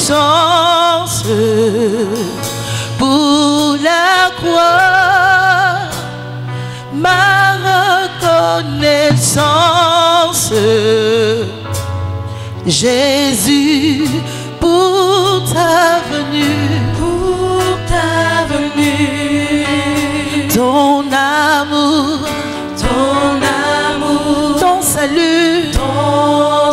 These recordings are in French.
reconnaissance pour la croix, ma reconnaissance, Jésus, pour ta venue, ton amour, ton salut, oh,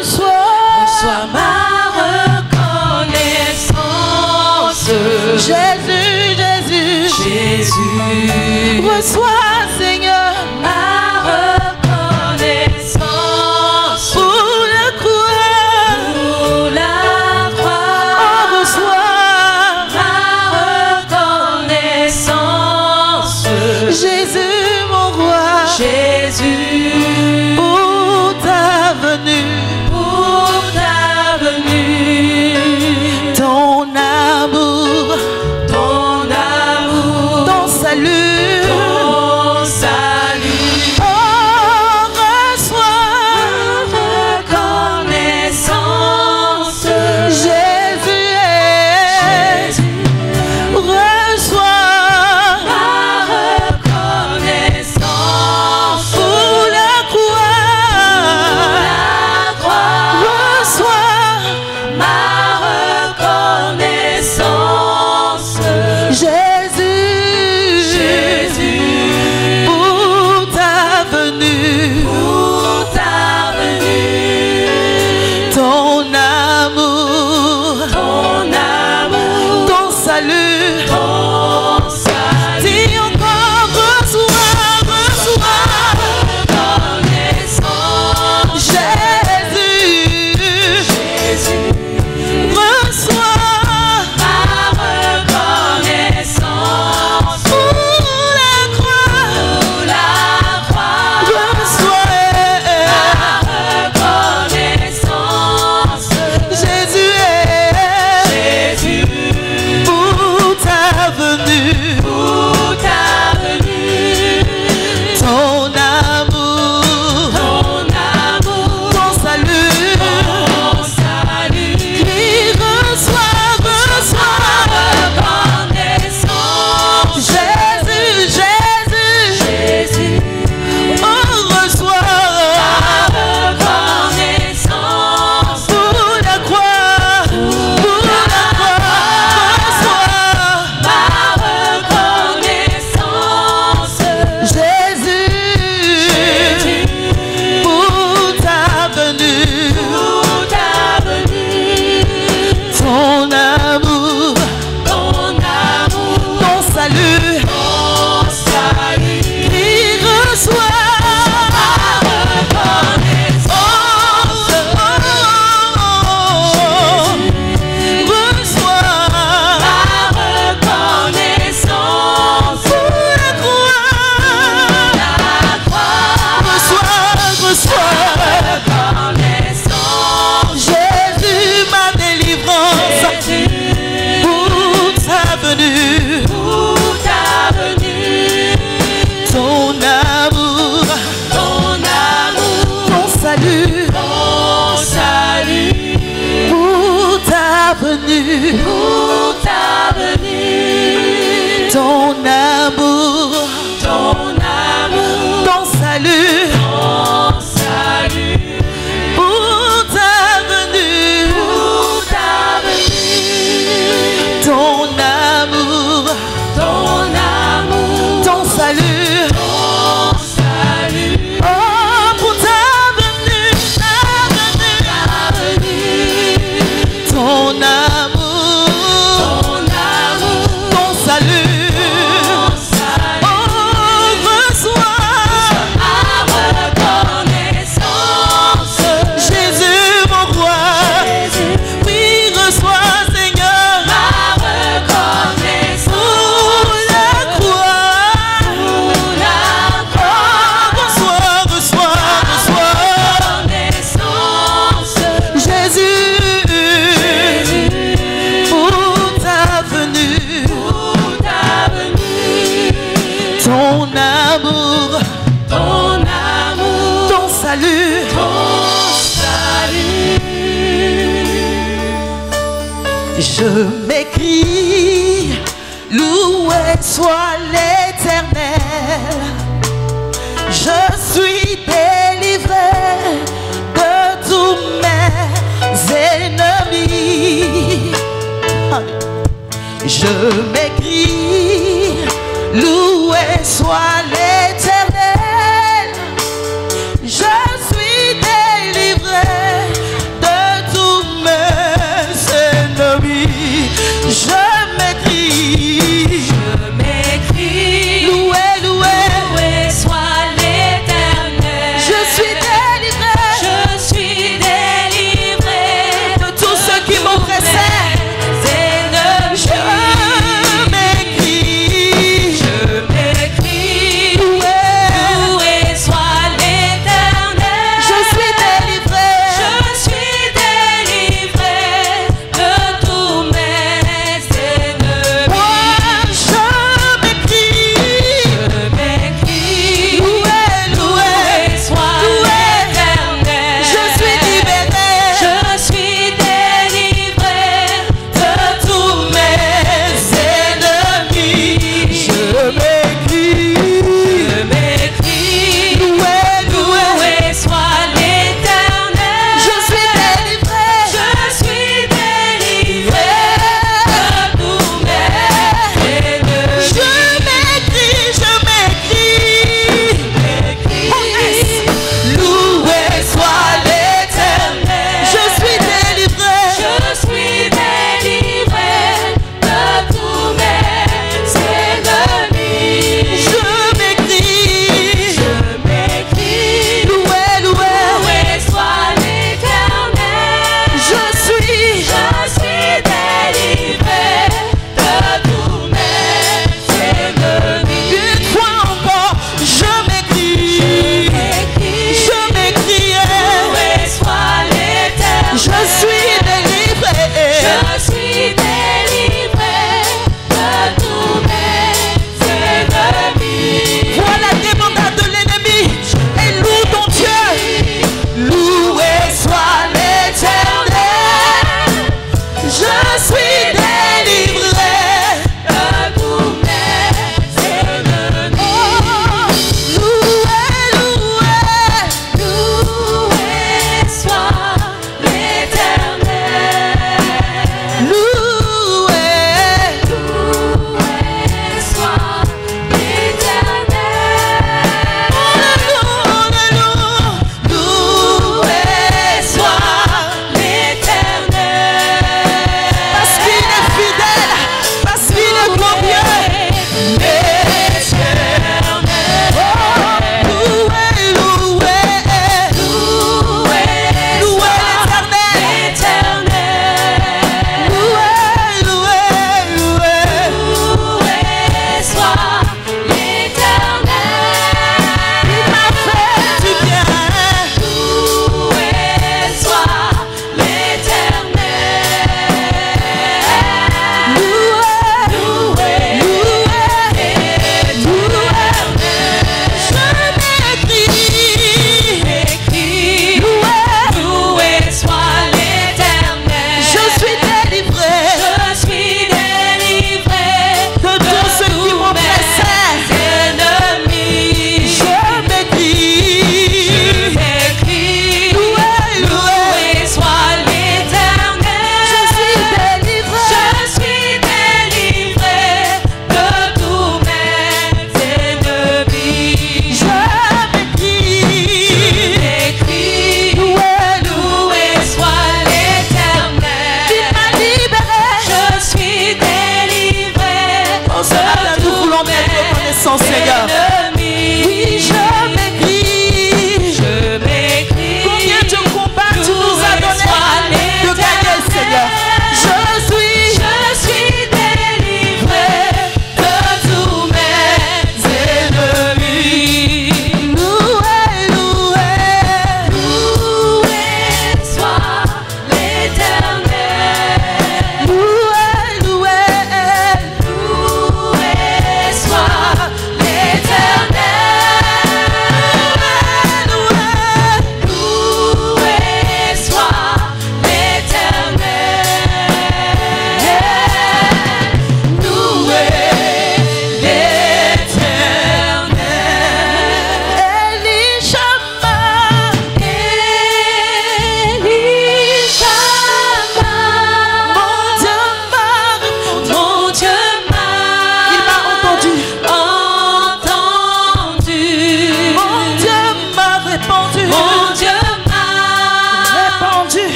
reçois ma reconnaissance, Jésus, reçois, Seigneur, ma reconnaissance pour la croix, oh, reçois ma reconnaissance, Jésus, mon roi, Jésus, pour ta venue, ton amour, ton salut, oh, reçois reconnaissance, Jésus, reçois ma reconnaissance pour la croix, reçois ma reconnaissance, Jésus, pour ta venue, ton amour, ton salut, dis encore, reçois, Jésus, reçois ma reconnaissance pour la croix, reçois reconnaissance, Jésus, pour ta venue, ton amour, ton salut, dis reçois, Jésus, oh, reçois pour la croix, Jésus, pour ta venue, ton amour, ton salut, il reçoit, Jésus, ma délivrance, pour ta venue, ton amour, ton salut, pour ta venue, ton amour, ton salut, pour ta venue, ton amour, ton salut, oh, pour ta venue, ton amour, ton salut, oh, reçois Jésus, mon roi, oui, reçois, Seigneur, pour la croix, oh, reçois, Jésus, Je m'écris, loué soit l'Éternel. Je suis délivré de tous mes ennemis. Je m'écris, loué soit l'Éternel. Je suis délivré de tous mes ennemis. Je m'écris, loué, loué, loué soit l'Éternel. je suis délivré de tous ceux qui m'oppressaient. Je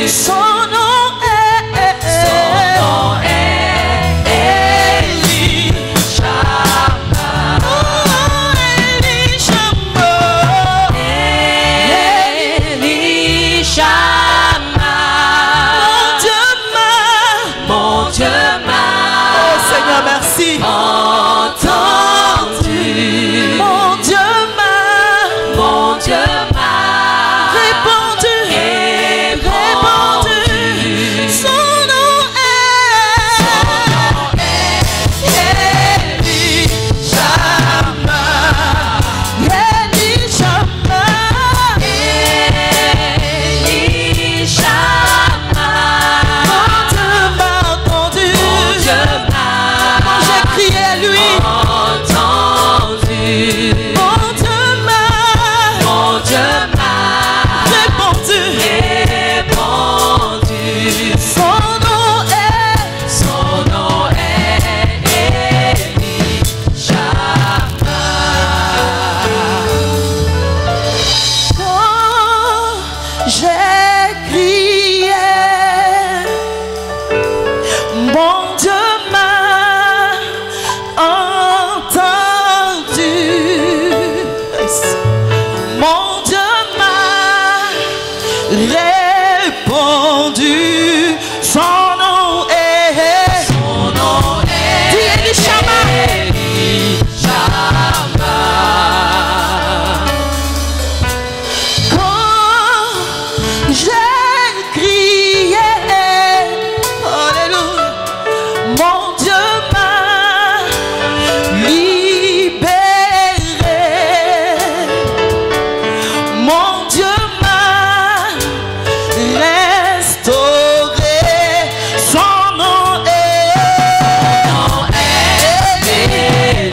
Son nom est Elishama. Elishama. Mon Dieu m'a. Oh Seigneur, merci. Entendu. Mon Dieu m'a répondu. Son nom est Elishama. Répondu, son nom est dit Elishama. Quand j'ai crié, alléluia, mon Dieu m'a libéré, mon Dieu restauré, son nom est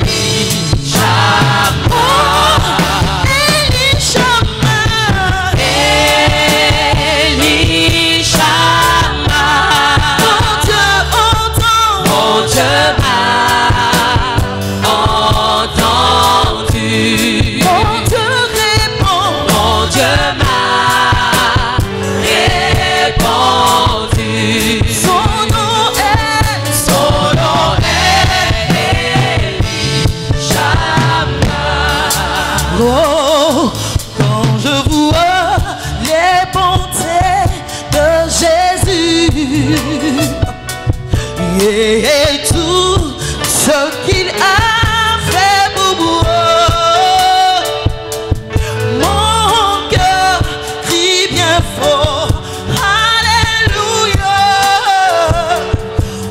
Elishama. Elishama. Mon Dieu entend. Mon Dieu m'a entendu. Mon Dieu répond. Mon Dieu m'a répondu. Son nom est Elishama. oh, quand je vois les bontés de Jésus et tout ce qu'il a fait pour moi, mon cœur crie bien fort, alléluia,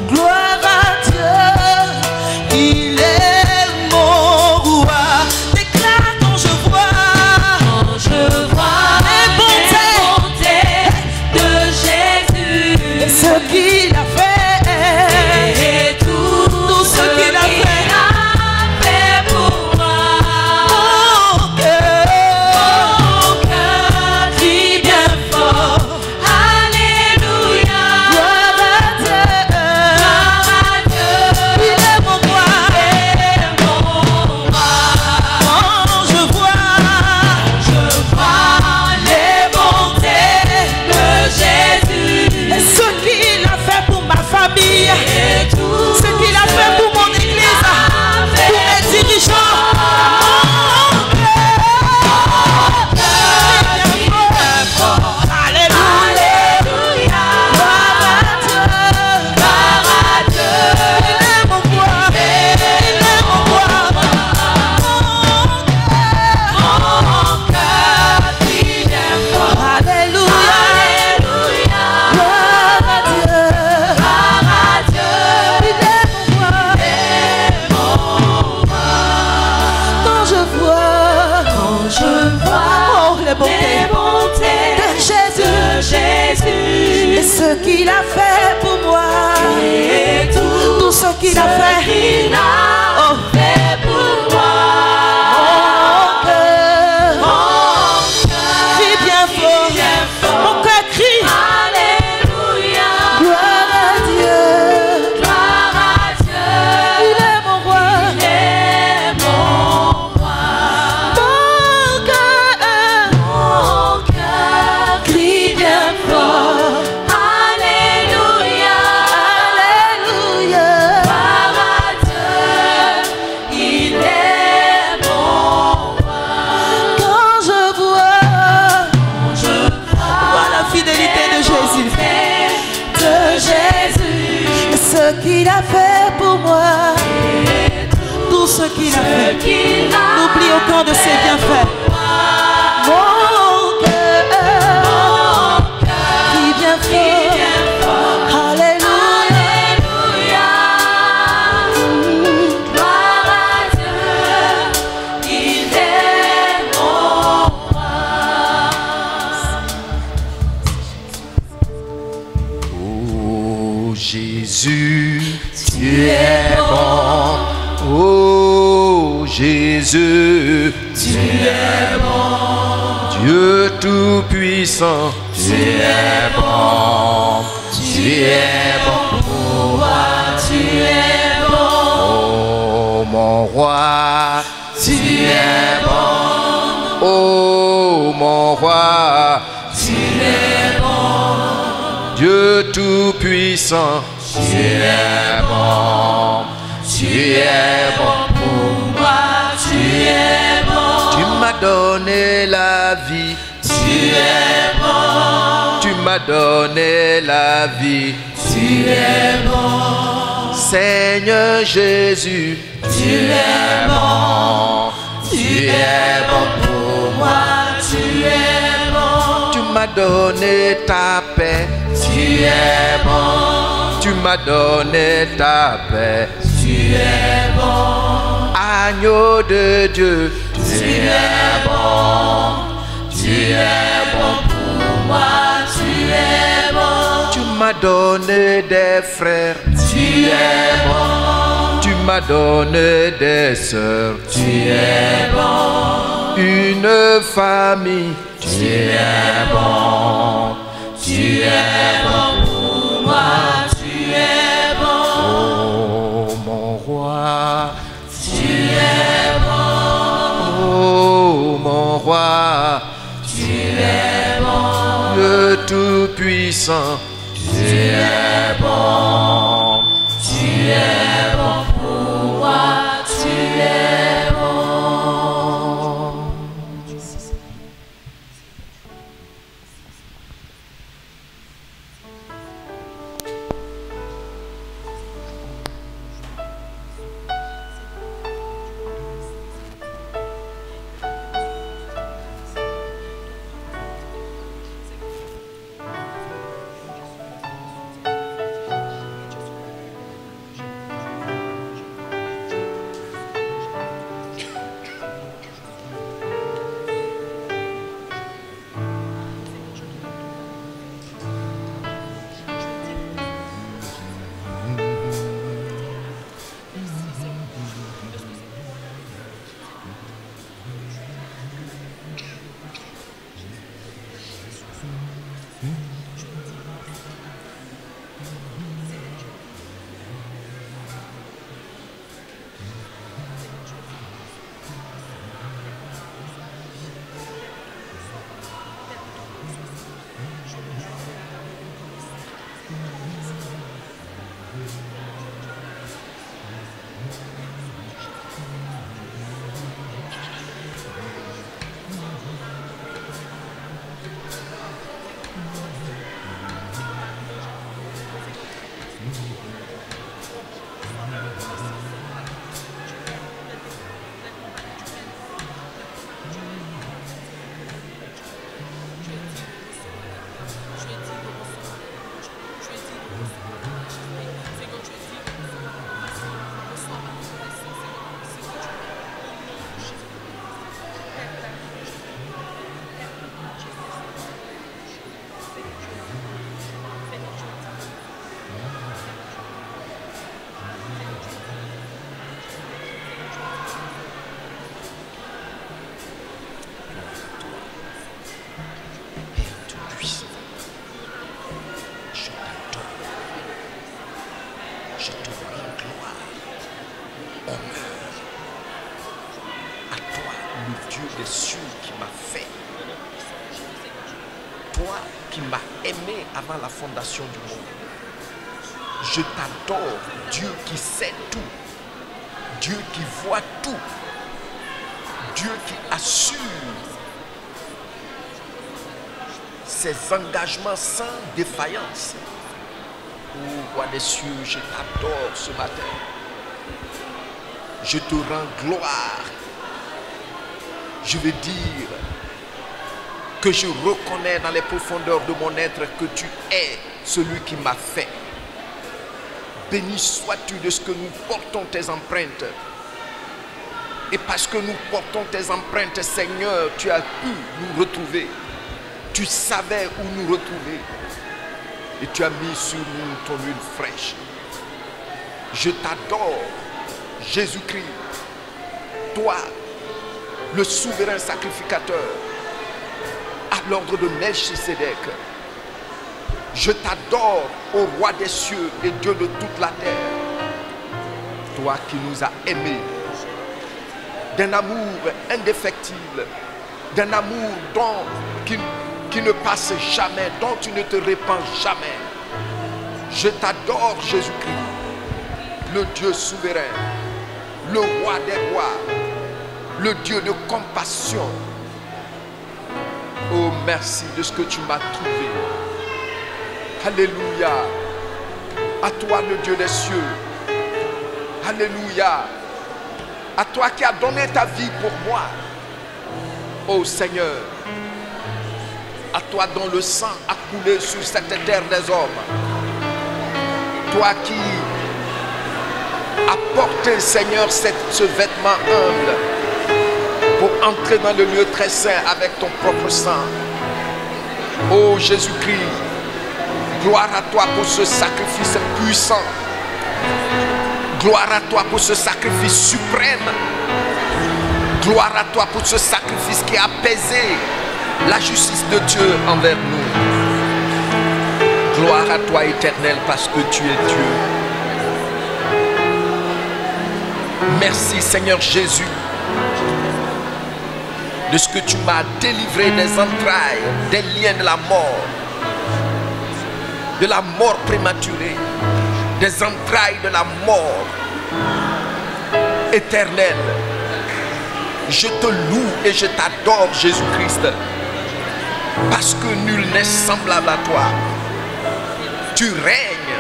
gloire à Dieu, il est mon roi. Déclare quand je vois les bontés de Jésus et ce qu'il a fait. et tout ce qu'il a fait. pour moi. Mon cœur Crie bien fort, alléluia, gloire à Dieu, il est mon roi. Quand je vois les bontés de Jésus et ce qu'il a fait pour ma famille, et tout ce qu'il a fait pour mon église, pour mes dirigeants. Alléluia, gloire à Dieu, il est mon roi, il est mon roi. Alléluia, gloire à Dieu, il est mon roi. Quand je vois oh, les bontés de Jésus et ce qu'il a fait pour moi, et tout ce qu'il a fait. Oh, fait pour moi. mon cœur crie bien fort, mon cœur crie Alléluia, gloire à Dieu, gloire à Dieu, il est mon roi. il est mon roi. Mon cœur Mon cœur crie bien fort, qu'il a fait pour moi. Tout ce qu'il a fait. N'oublie aucun de ses bienfaits. Mon cœur qui vient fort. Alléluia. Gloire à Dieu, il est mon roi. Oh Jésus, tu es bon. Oh Jésus, tu es bon. Dieu tout-puissant, tu es bon. Tu es bon pour moi, tu es bon. Oh mon roi, tu es bon. Oh mon roi, tu es bon. Dieu tout-puissant, tu es bon. Tu es bon pour moi, tu es bon. Tu m'as donné la vie, tu es bon. Tu m'as donné la vie, tu es bon. Seigneur Jésus, tu es bon. Tu es bon pour moi, tu es bon. Tu m'as donné ta paix, tu es bon. Tu m'as donné ta paix. Tu es bon, agneau de Dieu, tu es bon, tu es bon pour moi, tu es bon. Tu m'as donné des frères, tu es bon. Tu m'as donné des sœurs, tu es bon. Une famille, tu es bon, tu es bon pour moi, tu es bon. Mon roi, tu es bon. Oh mon roi, tu es bon. Le tout-puissant, tu es bon. Tu es bon pour moi, tu es bon. des cieux qui m'a fait. Toi qui m'as aimé avant la fondation du monde. Je t'adore, Dieu qui sait tout, Dieu qui voit tout, Dieu qui assure ses engagements sans défaillance. Oh, roi des cieux, je t'adore ce matin. Je te rends gloire. Je veux dire que je reconnais dans les profondeurs de mon être que tu es celui qui m'a fait. Béni sois-tu de ce que nous portons tes empreintes. Et parce que nous portons tes empreintes, Seigneur, tu as pu nous retrouver. Tu savais où nous retrouver. Et tu as mis sur nous ton huile fraîche. Je t'adore, Jésus-Christ. Toi, le souverain sacrificateur, à l'ordre de Melchisédek. Je t'adore, ô roi des cieux et Dieu de toute la terre. Toi qui nous as aimés d'un amour indéfectible, d'un amour qui ne passe jamais, dont tu ne te répands jamais. Je t'adore, Jésus-Christ, le Dieu souverain, le roi des rois, le Dieu de compassion. Oh, merci de ce que tu m'as trouvé. Alléluia. À toi, le Dieu des cieux. Alléluia. À toi qui as donné ta vie pour moi. Oh Seigneur. À toi dont le sang a coulé sur cette terre des hommes. Toi qui as porté, Seigneur, ce vêtement humble pour entrer dans le lieu très saint avec ton propre sang. Oh Jésus-Christ, gloire à toi pour ce sacrifice puissant. Gloire à toi pour ce sacrifice suprême. Gloire à toi pour ce sacrifice qui a apaisé la justice de Dieu envers nous. Gloire à toi, Éternel, parce que tu es Dieu. Merci, Seigneur Jésus, de ce que tu m'as délivré des entrailles, des liens de la mort prématurée, des entrailles de la mort éternelle. Je te loue et je t'adore, Jésus-Christ, parce que nul n'est semblable à toi. Tu règnes,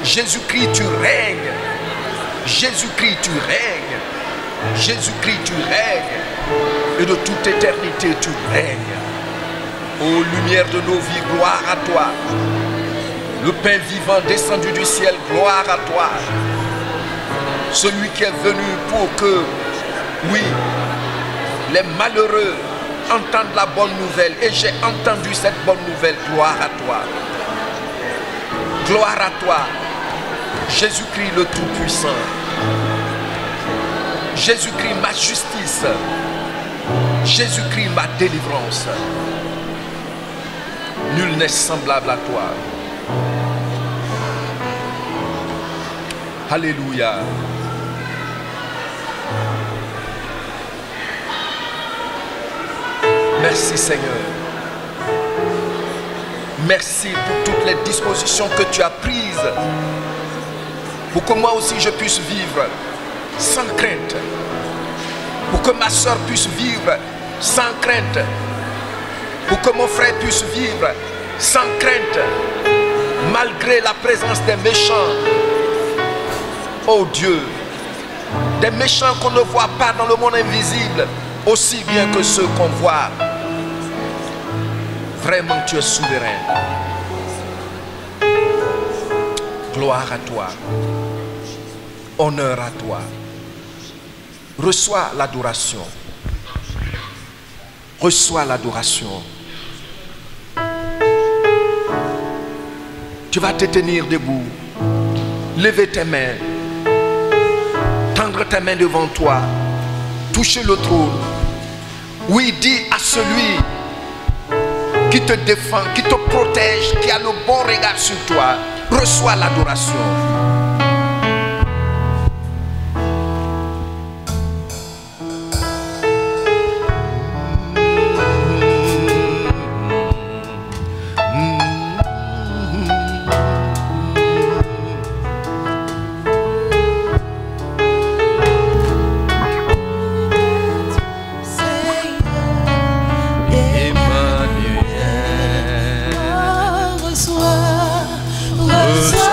Jésus-Christ, tu règnes, Jésus-Christ, tu règnes, Jésus-Christ, tu règnes, et de toute éternité, tu règnes. Ô lumière de nos vies, gloire à toi. Le pain vivant descendu du ciel, gloire à toi. Celui qui est venu pour que, oui, les malheureux entendent la bonne nouvelle. Et j'ai entendu cette bonne nouvelle. Gloire à toi. Gloire à toi. Jésus-Christ le Tout-Puissant. Jésus-Christ ma justice. Jésus-Christ ma délivrance. Nul n'est semblable à toi. Alléluia. Merci Seigneur. Merci pour toutes les dispositions que tu as prises pour que moi aussi je puisse vivre sans crainte. Pour que ma soeur puisse vivre sans crainte. Pour que mon frère puisse vivre sans crainte. Malgré la présence des méchants. Oh Dieu, des méchants qu'on ne voit pas dans le monde invisible, aussi bien que ceux qu'on voit. Vraiment, tu es souverain. Gloire à toi. Honneur à toi. Reçois l'adoration. Reçois l'adoration. Tu vas te tenir debout. Lever tes mains. Tendre tes mains devant toi. Toucher le trône. Oui, dis à celui qui te défend, qui te protège, qui a le bon regard sur toi. Reçois l'adoration. Reçois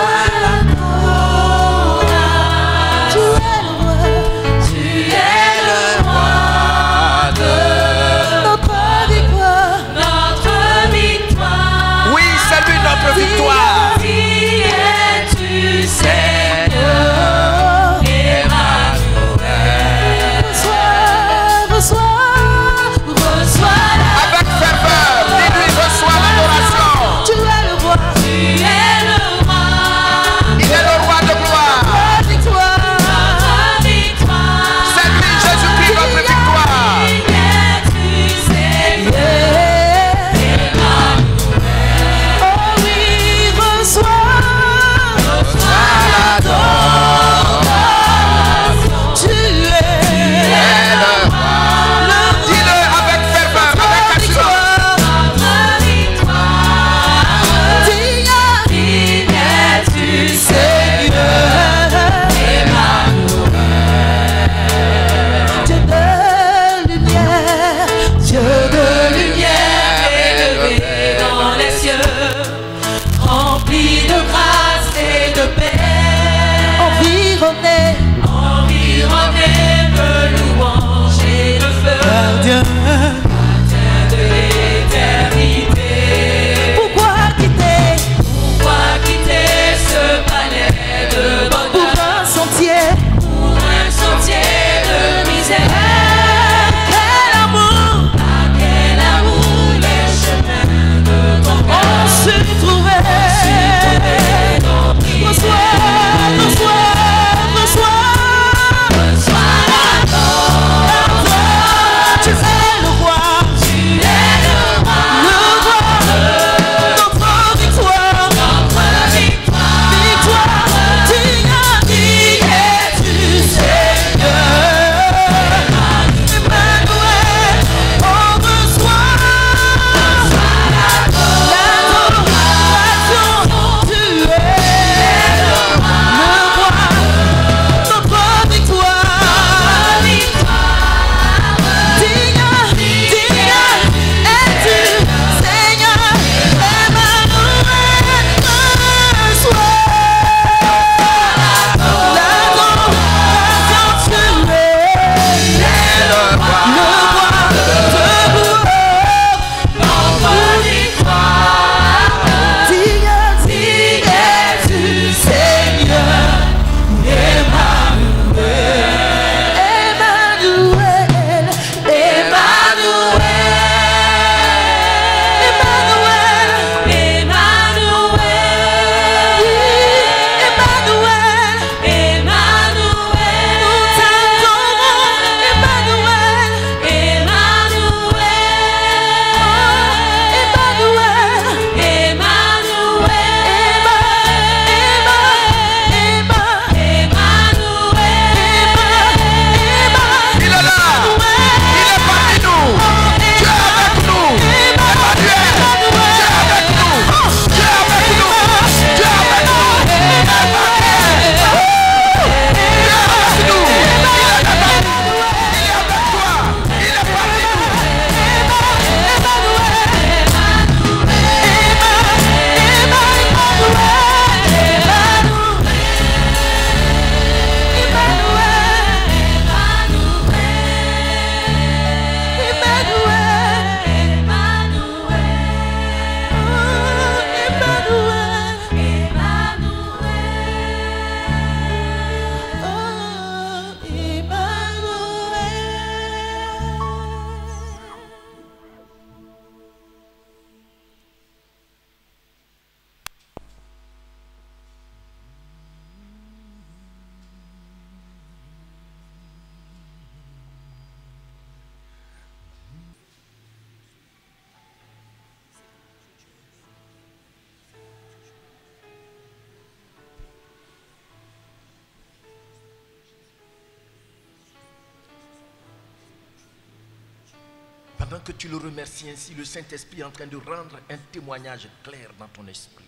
Pendant que tu le remercies ainsi, le Saint-Esprit est en train de rendre un témoignage clair dans ton esprit.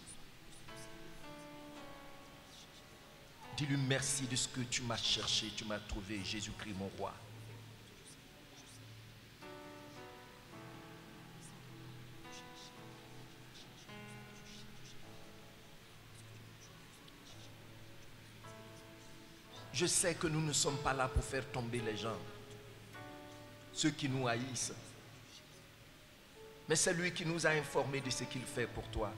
Dis-lui merci de ce que tu m'as cherché, tu m'as trouvé, Jésus-Christ mon roi. Je sais que nous ne sommes pas là pour faire tomber les gens, ceux qui nous haïssent. Mais c'est lui qui nous a informés de ce qu'il fait pour toi.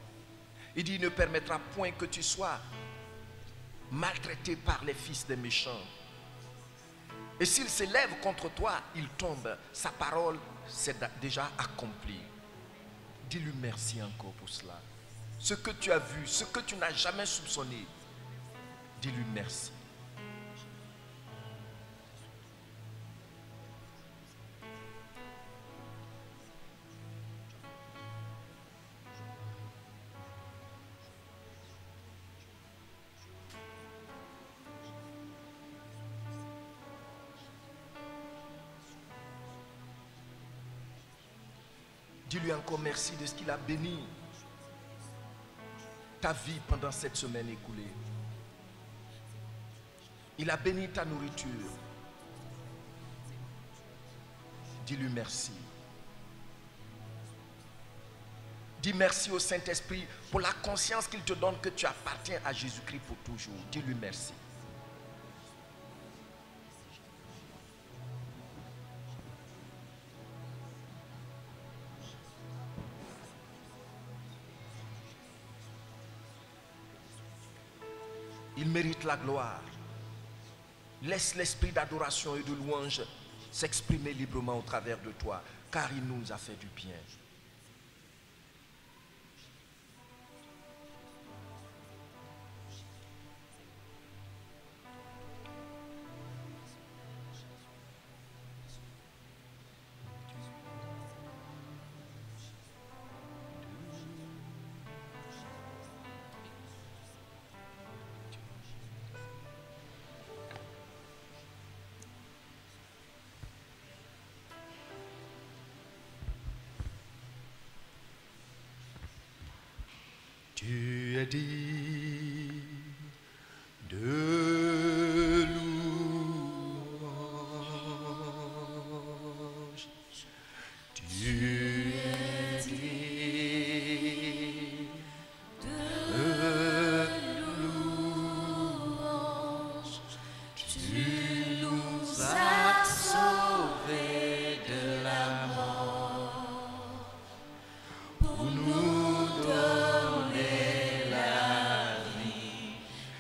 Il dit, il ne permettra point que tu sois maltraité par les fils des méchants. Et s'il s'élève contre toi, il tombe. Sa parole s'est déjà accomplie. Dis-lui merci encore pour cela. Ce que tu as vu, ce que tu n'as jamais soupçonné, dis-lui merci. Dis-lui encore merci de ce qu'il a béni ta vie pendant cette semaine écoulée. Il a béni ta nourriture. Dis-lui merci. Dis merci au Saint-Esprit pour la conscience qu'il te donne que tu appartiens à Jésus-Christ pour toujours. Dis-lui merci. Il mérite la gloire. Laisse l'esprit d'adoration et de louange s'exprimer librement au travers de toi, car il nous a fait du bien. Tu es digne de louange. Tu es digne de louange. Tu nous as sauvés de la mort pour nous donner la vie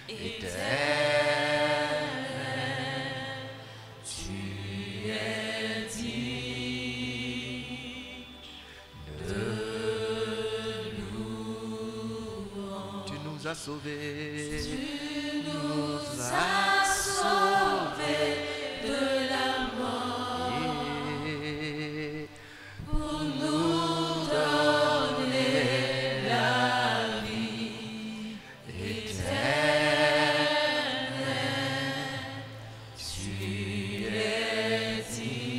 éternelle. Tu es digne de louange. Tu nous as sauvés. Tu nous as sauvés de la mort pour nous donner la vie éternelle. Tu es digne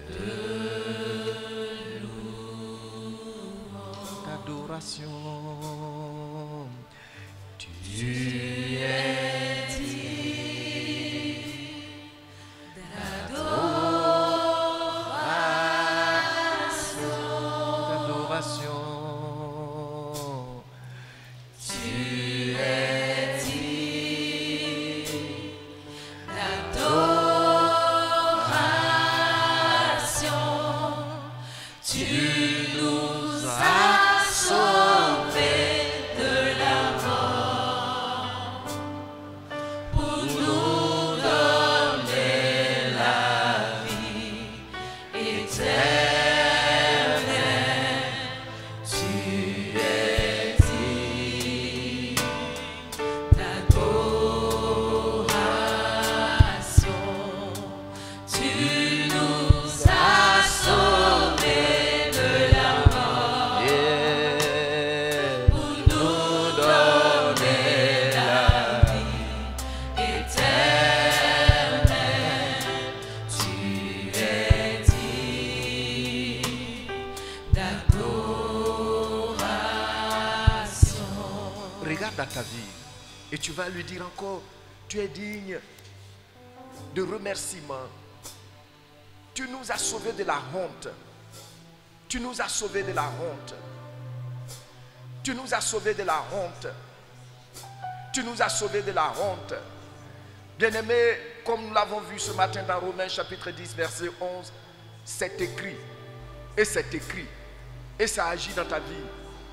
de louange. Adoration. Tu es digne d'adoration. Tu es digne d'adoration. Tu nous as sauvés de la mort pour nous donner la vie éternelle. Tu es digne d'adoration. Tu nous as sauvés de la mort regardes à ta vie et tu vas lui dire encore, tu es digne de remerciements. Tu nous as sauvés de la honte. Tu nous as sauvés de la honte. Tu nous as sauvés de la honte. Tu nous as sauvés de la honte. Bien-aimés, comme nous l'avons vu ce matin dans Romains chapitre 10, verset 11, c'est écrit. Et c'est écrit. Et ça agit dans ta vie.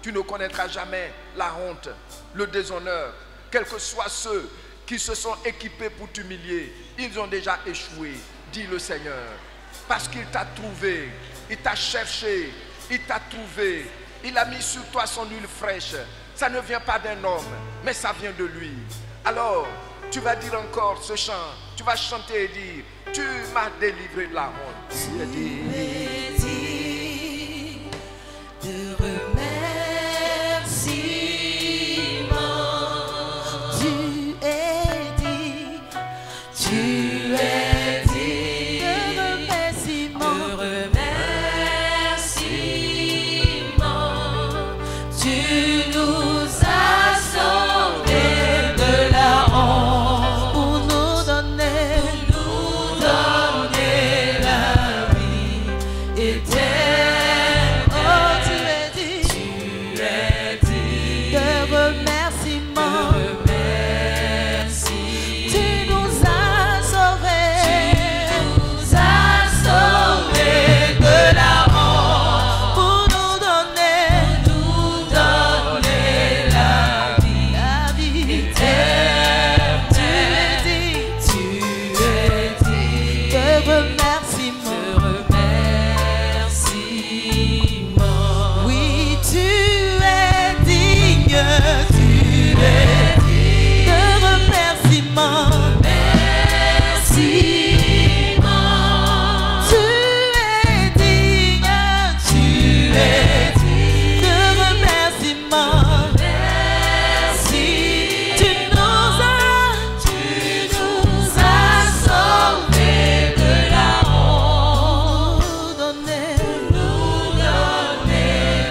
Tu ne connaîtras jamais la honte, le déshonneur. Quels que soient ceux qui se sont équipés pour t'humilier, ils ont déjà échoué, dit le Seigneur. Parce qu'il t'a trouvé, il t'a cherché, il t'a trouvé, il a mis sur toi son huile fraîche. Ça ne vient pas d'un homme, mais ça vient de lui. Alors, tu vas dire encore ce chant, tu vas chanter et dire, tu m'as délivré de la honte. Tu es dit de remerciements. Tu es dit de remerciements. Tu nous as sauvés de la honte Pour nous donner la vie éternelle. Oh, tu es dit de remerciements. Tu nous as sauvés De la honte pour nous donner la vie la vie éternelle. Tu es dit de remerciements. Oui, tu es digne de remerciements. Tu es digne de remerciements. Tu nous as sauvés de la honte, nous donné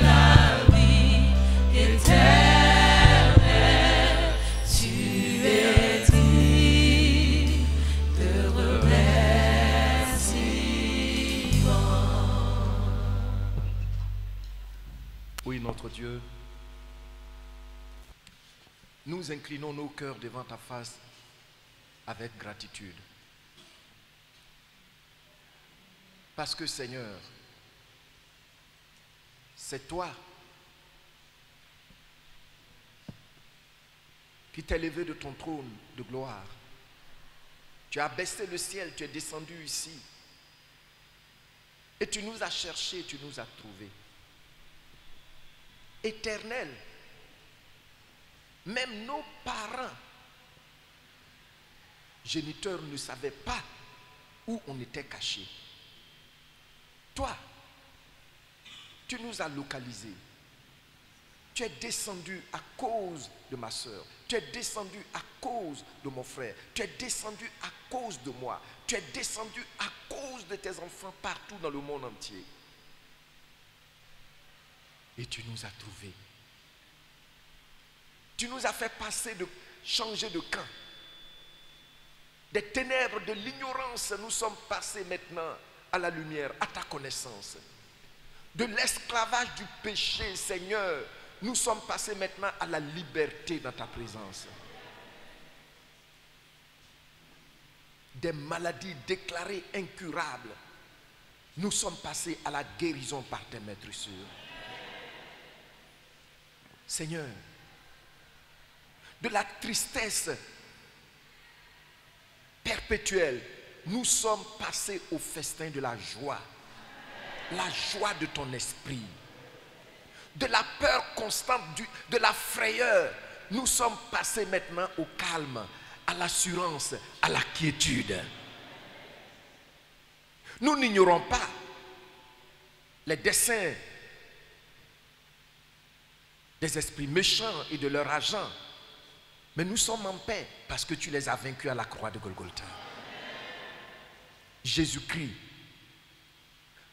la vie éternelle. Tu es digne de remerciements. Oui, notre Dieu, nous inclinons nos cœurs devant ta face avec gratitude. Parce que Seigneur, c'est toi qui t'es levé de ton trône de gloire. Tu as baissé le ciel, tu es descendu ici. Et tu nous as cherchés, tu nous as trouvés. Éternel, même nos parents géniteurs ne savaient pas où on était caché. Toi, tu nous as localisés. Tu es descendu à cause de ma soeur. Tu es descendu à cause de mon frère. Tu es descendu à cause de moi. Tu es descendu à cause de tes enfants partout dans le monde entier. Et tu nous as trouvés. Tu nous as fait changer de camp. Des ténèbres, de l'ignorance, nous sommes passés maintenant à la lumière, à ta connaissance. De l'esclavage du péché, Seigneur, nous sommes passés maintenant à la liberté dans ta présence. Des maladies déclarées incurables, nous sommes passés à la guérison par tes maîtresses. Seigneur, de la tristesse perpétuelle, nous sommes passés au festin de la joie de ton esprit. De la peur constante, de la frayeur, nous sommes passés maintenant au calme, à l'assurance, à la quiétude. Nous n'ignorons pas les desseins des esprits méchants et de leurs agents, mais nous sommes en paix parce que tu les as vaincus à la croix de Golgotha. Jésus-Christ,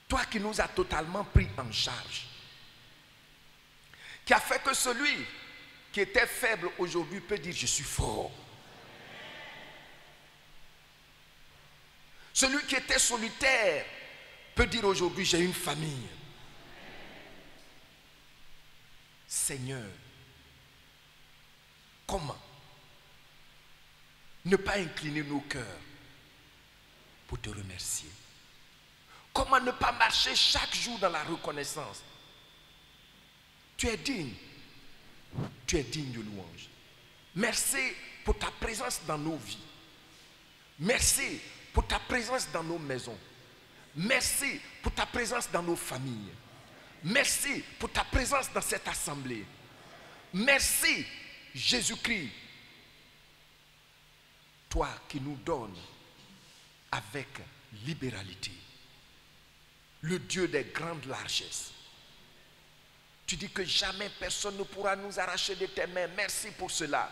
toi qui nous as totalement pris en charge, qui a fait que celui qui était faible aujourd'hui peut dire je suis fort. Celui qui était solitaire peut dire aujourd'hui j'ai une famille. Seigneur, comment ne pas incliner nos cœurs pour te remercier? Comment ne pas marcher chaque jour dans la reconnaissance? Tu es digne. Tu es digne de louange. Merci pour ta présence dans nos vies. Merci pour ta présence dans nos maisons. Merci pour ta présence dans nos familles. Merci pour ta présence dans cette assemblée. Merci, Jésus-Christ. Toi qui nous donnes avec libéralité, le Dieu des grandes largesses. Tu dis que jamais personne ne pourra nous arracher de tes mains. Merci pour cela.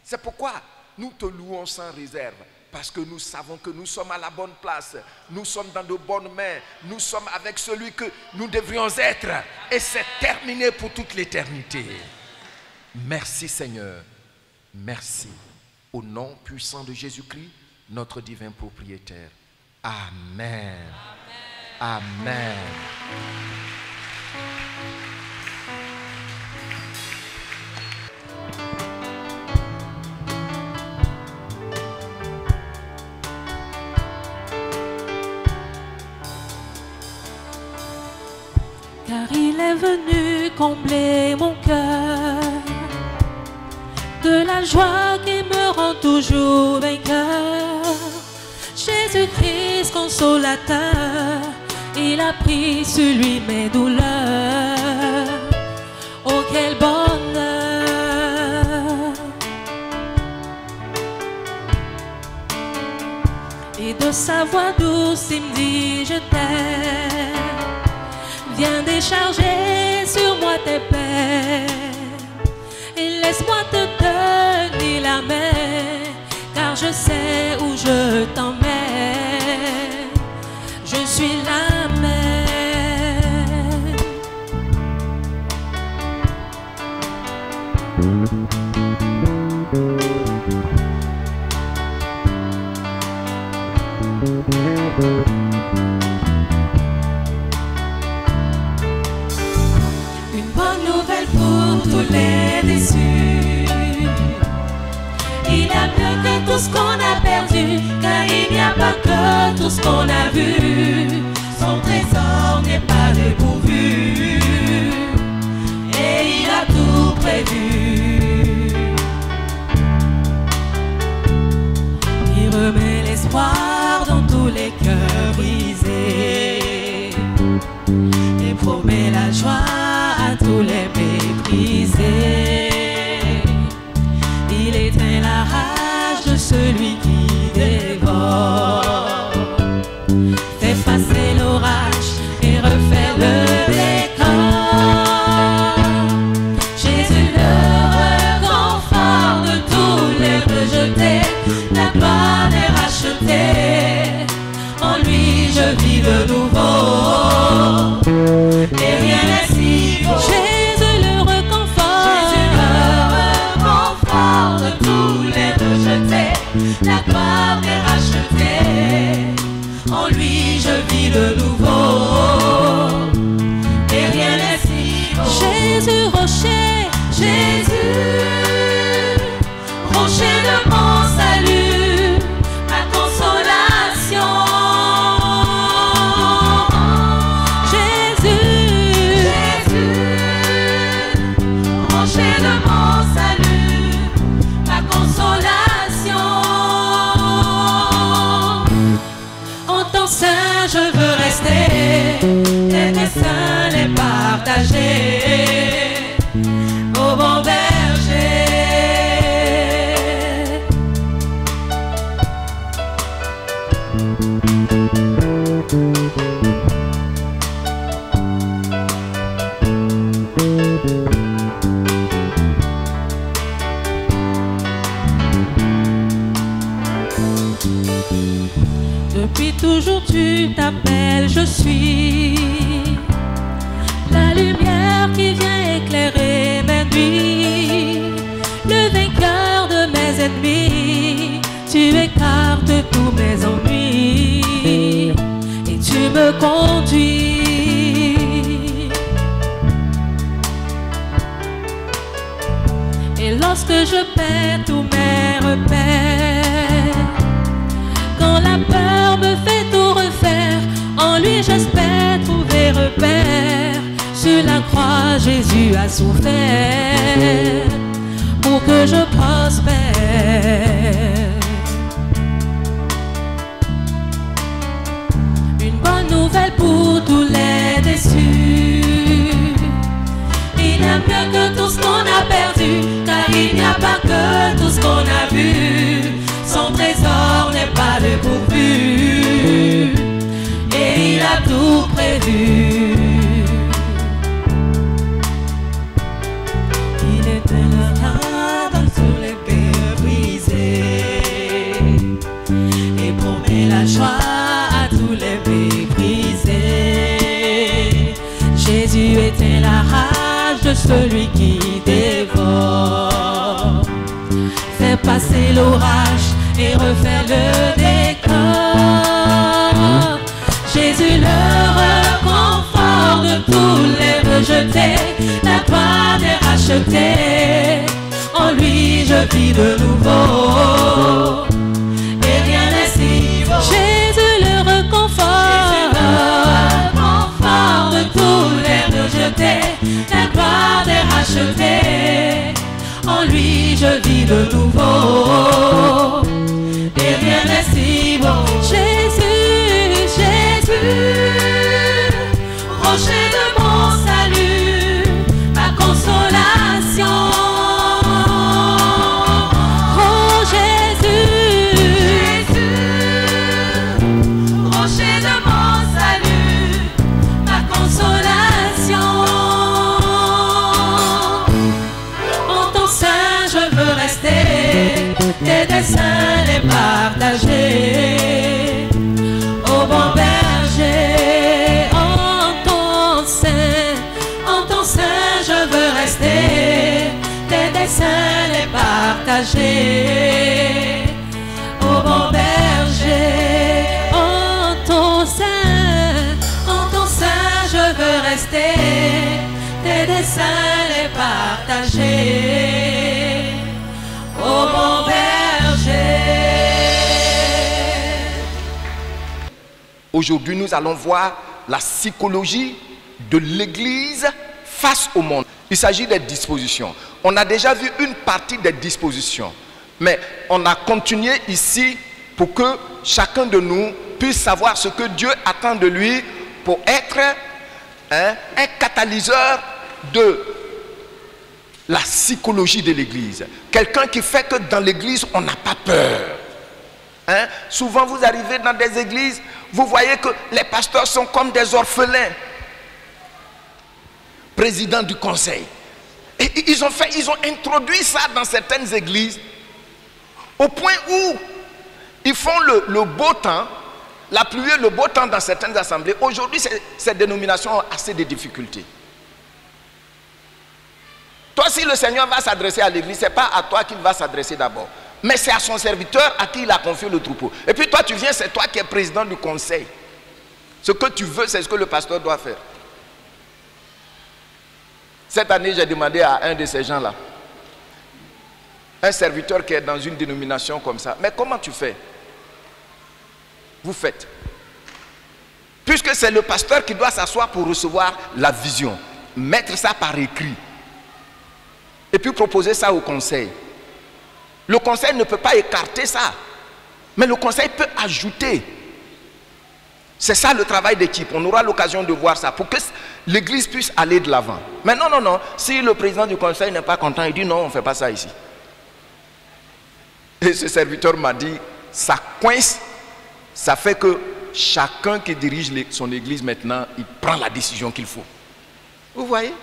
C'est pourquoi nous te louons sans réserve. Parce que nous savons que nous sommes à la bonne place. Nous sommes dans de bonnes mains. Nous sommes avec celui que nous devrions être. Et c'est terminé pour toute l'éternité. Merci Seigneur. Merci. Au nom puissant de Jésus-Christ, notre divin propriétaire. Amen. Amen. Amen. Car il est venu combler mon cœur de la joie qui me rend toujours vainqueur. Jésus-Christ consolateur, il a pris sur lui mes douleurs. Oh quel bonheur! Et de sa voix douce il me dit je t'aime. Viens décharger sur moi tes peines et laisse-moi te donner la main, car je sais où je t'emmène. Je suis la même. Une bonne nouvelle pour tous les déçus. Il y a mieux que tout ce qu'on a perdu, car il n'y a pas que tout ce qu'on a vu. Son trésor n'est pas dépourvu, et il a tout prévu. Il remet l'espoir dans tous les cœurs brisés et promet la joie à tous les méprisés. Il éteint la rage de celui qui dévore, fait passer l'orage et refait le décor. Jésus le réconfort de tous les rejetés, la gloire est rachetée. En lui je vis de nouveau, et rien n'est si beau. Jésus le réconfort, Jésus le réconfort de tous les rejetés, la gloire est rachetée. En lui je vis de nouveau, et rien n'est si beau. Jésus rocher, Jésus rocher de mon salut, ma consolation. Jésus, rocher de mon salut, ma consolation. En ton sein je veux rester, tes desseins les partager. Au bon berger, depuis toujours tu t'appelles je suis, la lumière qui vient éclairer mes nuits. tu écartes tous mes ennuis et tu me conduis. Et lorsque je perds tous mes repères, quand la peur me fait tout refaire, en lui j'espère trouver repère. Sur la croix Jésus a souffert pour que je prospère. Une bonne nouvelle pour tous les déçus. Il y a mieux que tout ce qu'on a perdu, car il n'y a pas que tout ce qu'on a vu. Son trésor n'est pas dépourvu et il a tout prévu. Il éteint dans tous les cœurs brisés et promet la joie à tous les méprisés. Jésus éteint la rage de celui qui dévore, fait passer l'orage et refaire le décor. Jésus le réconfort de tous les rejetés, la gloire est rachetée. En lui je vis de nouveau et rien n'est si beau. Jésus le réconfort de tous les rejetés, la gloire est rachetée. En lui je vis de nouveau et rien n'est si beau. Jésus, Jésus, rocher de mon salut, ma consolation. Oh Jésus, Jésus, rocher de mon salut, ma consolation. En ton sein je veux rester, tes desseins les partager. Au bon berger, en ton sein je veux rester, tes desseins les partager. Au bon berger, en ton sein je veux rester, tes desseins les partager. Au bon berger. Aujourd'hui, nous allons voir la psychologie de l'Église face au monde. Il s'agit des dispositions. On a déjà vu une partie des dispositions, mais on a continué ici pour que chacun de nous puisse savoir ce que Dieu attend de lui pour être un catalyseur de la psychologie de l'Église. Quelqu'un qui fait que dans l'Église, on n'a pas peur. Souvent, vous arrivez dans des églises, vous voyez que les pasteurs sont comme des orphelins. Président du conseil. Et ils ont introduit ça dans certaines églises, au point où ils font le beau temps, la pluie et le beau temps dans certaines assemblées. Aujourd'hui, ces dénominations ont assez de difficultés. Toi, si le Seigneur va s'adresser à l'église, ce n'est pas à toi qu'il va s'adresser d'abord, mais c'est à son serviteur à qui il a confié le troupeau. Et puis toi, tu viens, c'est toi qui es président du conseil. Ce que tu veux, c'est ce que le pasteur doit faire. Cette année, j'ai demandé à un de ces gens-là, un serviteur qui est dans une dénomination comme ça, mais comment tu fais? Vous faites. Puisque c'est le pasteur qui doit s'asseoir pour recevoir la vision, mettre ça par écrit, et puis proposer ça au conseil. Le conseil ne peut pas écarter ça, mais le conseil peut ajouter. C'est ça le travail d'équipe. On aura l'occasion de voir ça pour que l'église puisse aller de l'avant. Mais non, non, non. Si le président du conseil n'est pas content, il dit non, on ne fait pas ça ici. Et ce serviteur m'a dit, ça coince, ça fait que chacun qui dirige son église maintenant, il prend la décision qu'il faut. Vous voyez?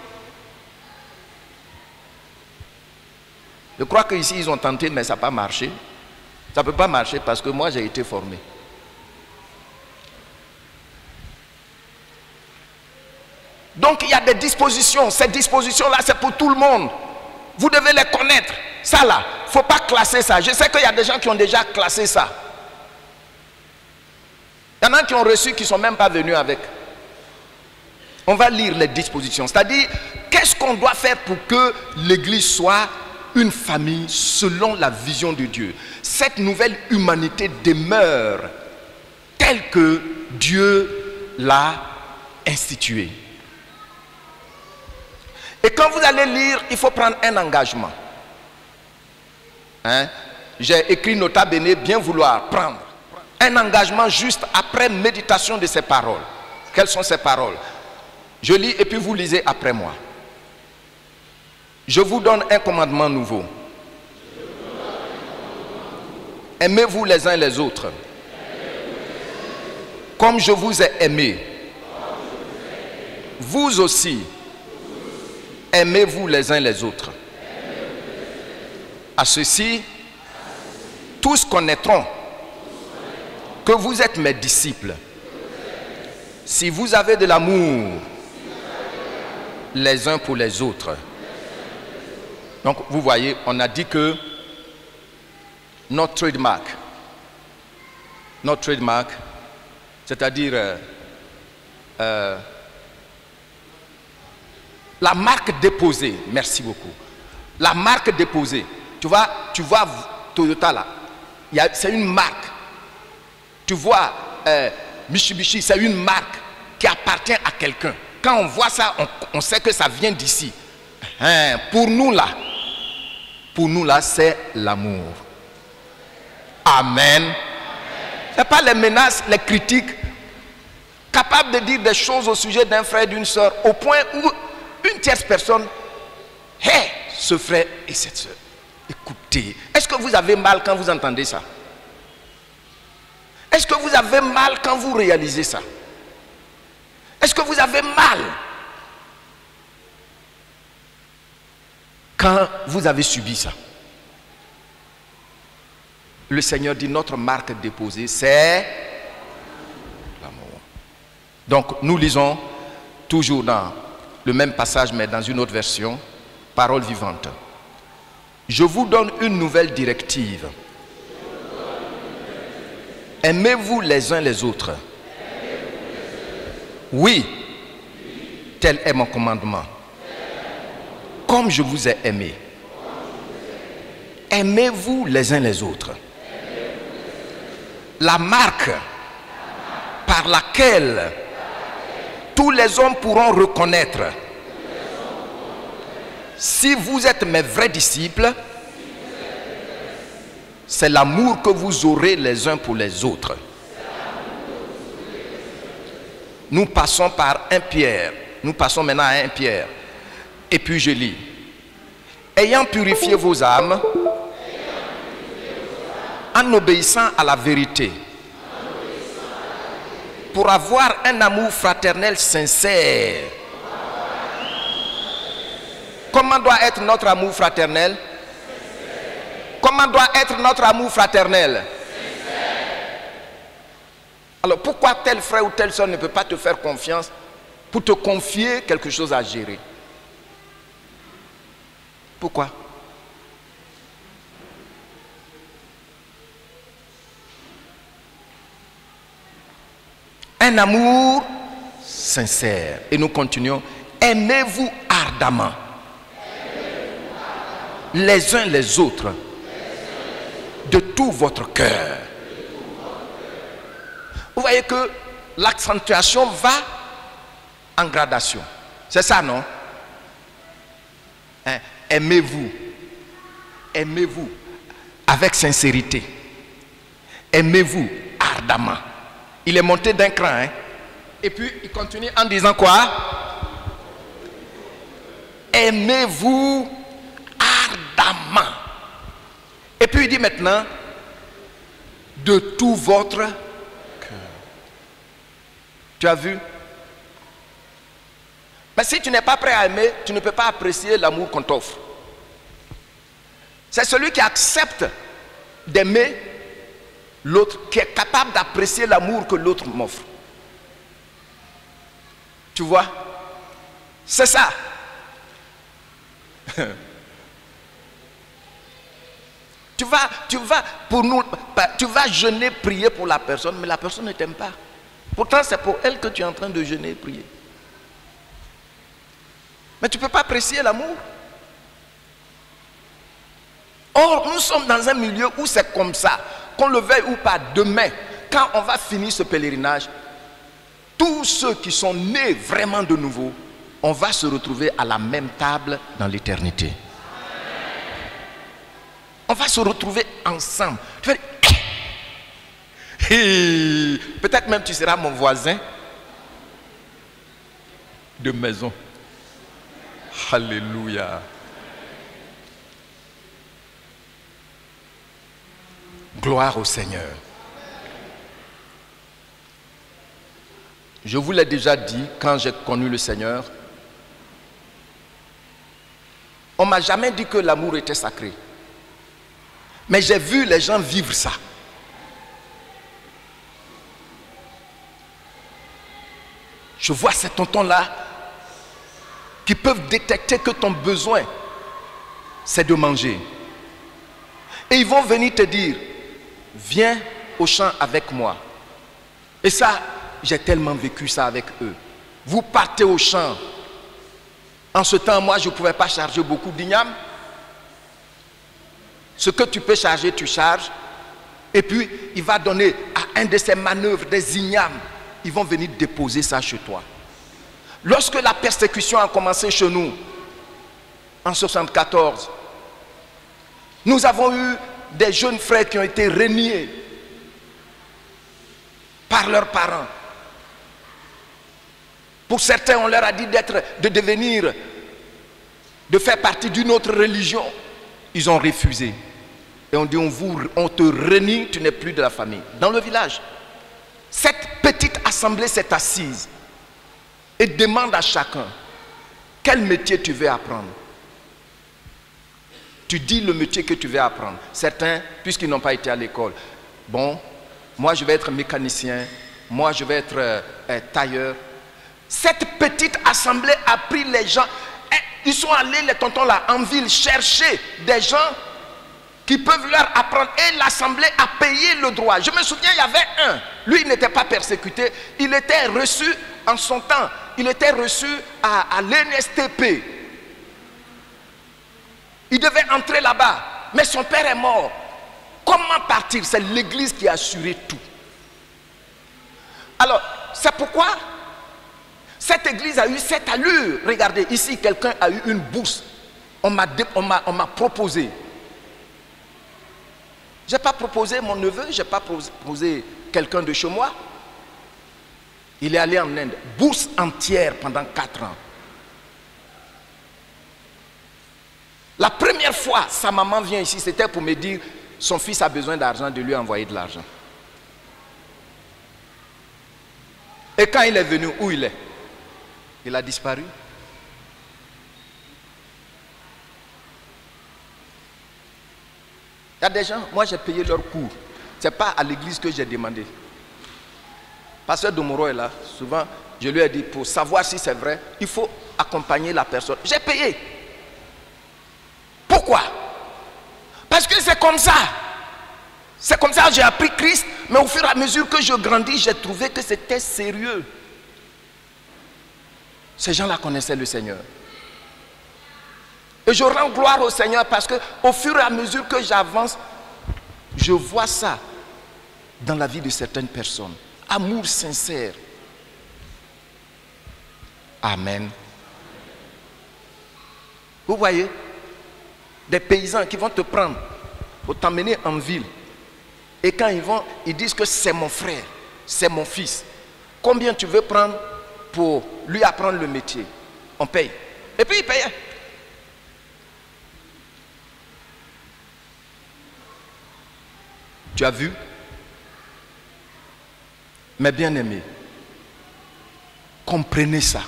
Je crois qu'ici, ils ont tenté, mais ça n'a pas marché. Ça ne peut pas marcher parce que moi, j'ai été formé. Donc, il y a des dispositions. Ces dispositions-là, c'est pour tout le monde. Vous devez les connaître. Ça là, faut pas classer ça. Je sais qu'il y a des gens qui ont déjà classé ça. Il y en a qui ont reçu, qui ne sont même pas venus avec. On va lire les dispositions. C'est-à-dire, qu'est-ce qu'on doit faire pour que l'Église soit une famille selon la vision de Dieu? Cette nouvelle humanité demeure telle que Dieu l'a instituée. Et quand vous allez lire, il faut prendre un engagement. Hein? J'ai écrit nota bene, bien vouloir prendre un engagement juste après méditation de ces paroles. Quelles sont ces paroles? Je lis et puis vous lisez après moi. Je vous donne un commandement nouveau. Aimez-vous les uns les autres. Comme je vous ai aimé. Vous aussi. Aimez-vous les uns les autres. À ceci, tous connaîtront que vous êtes mes disciples. Si vous avez de l'amour les uns pour les autres. Donc vous voyez, on a dit que notre trademark, c'est-à-dire la marque déposée, merci beaucoup. La marque déposée, tu vois Toyota là, c'est une marque. Tu vois Mitsubishi, c'est une marque qui appartient à quelqu'un. Quand on voit ça, on sait que ça vient d'ici. Pour nous là, c'est l'amour. Amen. Ce n'est pas les menaces, les critiques, capables de dire des choses au sujet d'un frère, d'une soeur, au point où une tierce personne, ce frère et cette soeur. Écoutez, est-ce que vous avez mal quand vous entendez ça? Est-ce que vous avez mal quand vous réalisez ça? Est-ce que vous avez mal quand vous avez subi ça? Le Seigneur dit, notre marque déposée, c'est l'amour. Donc, nous lisons toujours dans le même passage, mais dans une autre version, parole vivante. Je vous donne une nouvelle directive. Aimez-vous les uns les autres. Oui, tel est mon commandement. Comme je vous ai aimé. Aimez-vous les uns les autres. La marque par laquelle tous les hommes pourront reconnaître si vous êtes mes vrais disciples, c'est l'amour que vous aurez les uns pour les autres. Nous passons par 1 Pierre. Nous passons maintenant à 1 Pierre. Et puis je lis. Ayant purifié vos âmes, en obéissant à la vérité, pour avoir un amour fraternel sincère. Comment doit être notre amour fraternel? Comment doit être notre amour fraternel? Alors pourquoi tel frère ou telle soeur ne peut pas te faire confiance pour te confier quelque chose à gérer? Pourquoi? Un amour sincère. Et nous continuons. Aimez-vous ardemment les uns les autres de tout votre cœur. Vous voyez que l'accentuation va en gradation. C'est ça, non? Aimez-vous. Aimez-vous avec sincérité. Aimez-vous ardemment. Il est monté d'un cran. Hein? Et puis il continue en disant quoi? Aimez-vous ardemment. Et puis il dit maintenant, de tout votre cœur. Tu as vu? Mais si tu n'es pas prêt à aimer, tu ne peux pas apprécier l'amour qu'on t'offre. C'est celui qui accepte d'aimer l'autre, qui est capable d'apprécier l'amour que l'autre m'offre. Tu vois? C'est ça. Tu vas jeûner, prier pour la personne, mais la personne ne t'aime pas. Pourtant, c'est pour elle que tu es en train de jeûner et prier. Mais tu ne peux pas apprécier l'amour. Or, nous sommes dans un milieu où c'est comme ça. Qu'on le veuille ou pas, demain, quand on va finir ce pèlerinage, tous ceux qui sont nés vraiment de nouveau, on va se retrouver à la même table dans l'éternité. On va se retrouver ensemble. Peut-être même tu seras mon voisin de maison. Alléluia. Gloire au Seigneur. Je vous l'ai déjà dit quand j'ai connu le Seigneur. On ne m'a jamais dit que l'amour était sacré. Mais j'ai vu les gens vivre ça. Je vois ces tontons-là qui peuvent détecter que ton besoin, c'est de manger. Et ils vont venir te dire, viens au champ avec moi. Et ça, j'ai tellement vécu ça avec eux. Vous partez au champ. En ce temps, moi, je ne pouvais pas charger beaucoup d'igname. Ce que tu peux charger, tu charges. Et puis, il va donner à un de ses manœuvres des ignames. Ils vont venir déposer ça chez toi. Lorsque la persécution a commencé chez nous, en 1974, nous avons eu des jeunes frères qui ont été reniés par leurs parents. Pour certains, on leur a dit de faire partie d'une autre religion. Ils ont refusé. Et on dit, on te renie, tu n'es plus de la famille. Dans le village, cette petite assemblée s'est assise et demande à chacun, quel métier tu veux apprendre? Tu dis le métier que tu veux apprendre. Certains, puisqu'ils n'ont pas été à l'école, bon, moi je vais être mécanicien, moi je vais être tailleur. Cette petite assemblée a pris les gens, ils sont allés, les tontons là, en ville, chercher des gens qui peuvent leur apprendre. Et l'assemblée a payé le droit. Je me souviens, il y avait un, lui il n'était pas persécuté, il était reçu en son temps, il était reçu à l'NSTP. Il devait entrer là-bas, mais son père est mort. Comment partir? C'est l'église qui a assuré tout. Alors, c'est pourquoi cette église a eu cette allure. Regardez, ici, quelqu'un a eu une bourse. On m'a proposé. Je n'ai pas proposé mon neveu, je n'ai pas proposé quelqu'un de chez moi. Il est allé en Inde. Bourse entière pendant 4 ans. La première fois, sa maman vient ici, c'était pour me dire son fils a besoin d'argent, de lui envoyer de l'argent. Et quand il est venu, où il est? Il a disparu. Il y a des gens, moi j'ai payé leur cours. Ce n'est pas à l'église que j'ai demandé. Pasteur Domoro est là. Souvent, je lui ai dit, pour savoir si c'est vrai, il faut accompagner la personne. J'ai payé. Pourquoi? Parce que c'est comme ça. C'est comme ça que j'ai appris Christ. Mais au fur et à mesure que je grandis, j'ai trouvé que c'était sérieux. Ces gens-là connaissaient le Seigneur. Et je rends gloire au Seigneur parce que au fur et à mesure que j'avance, je vois ça dans la vie de certaines personnes. Amour sincère. Amen. Vous voyez, des paysans qui vont te prendre pour t'emmener en ville. Et quand ils disent que c'est mon frère, c'est mon fils. Combien tu veux prendre pour lui apprendre le métier? On paye. Et puis il payait. Tu as vu? Mes bien-aimés, comprenez ça.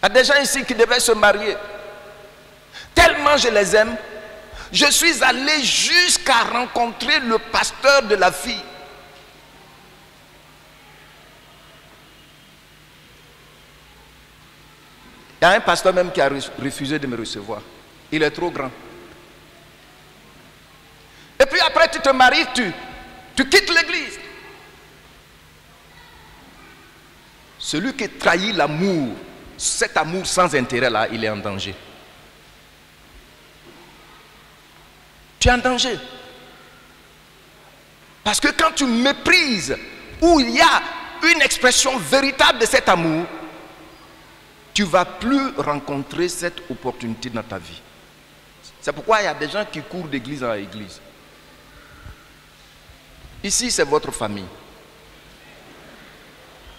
Il y a des gens ici qui devaient se marier. Tellement je les aime, je suis allé jusqu'à rencontrer le pasteur de la fille. Il y y a un pasteur même qui a refusé de me recevoir. Il est trop grand. Et puis après, tu te maries, tu quittes l'église. Celui qui trahit l'amour, cet amour sans intérêt là, il est en danger. Tu es en danger. Parce que quand tu méprises où il y a une expression véritable de cet amour, tu ne vas plus rencontrer cette opportunité dans ta vie. C'est pourquoi il y a des gens qui courent d'église en église. Ici, c'est votre famille.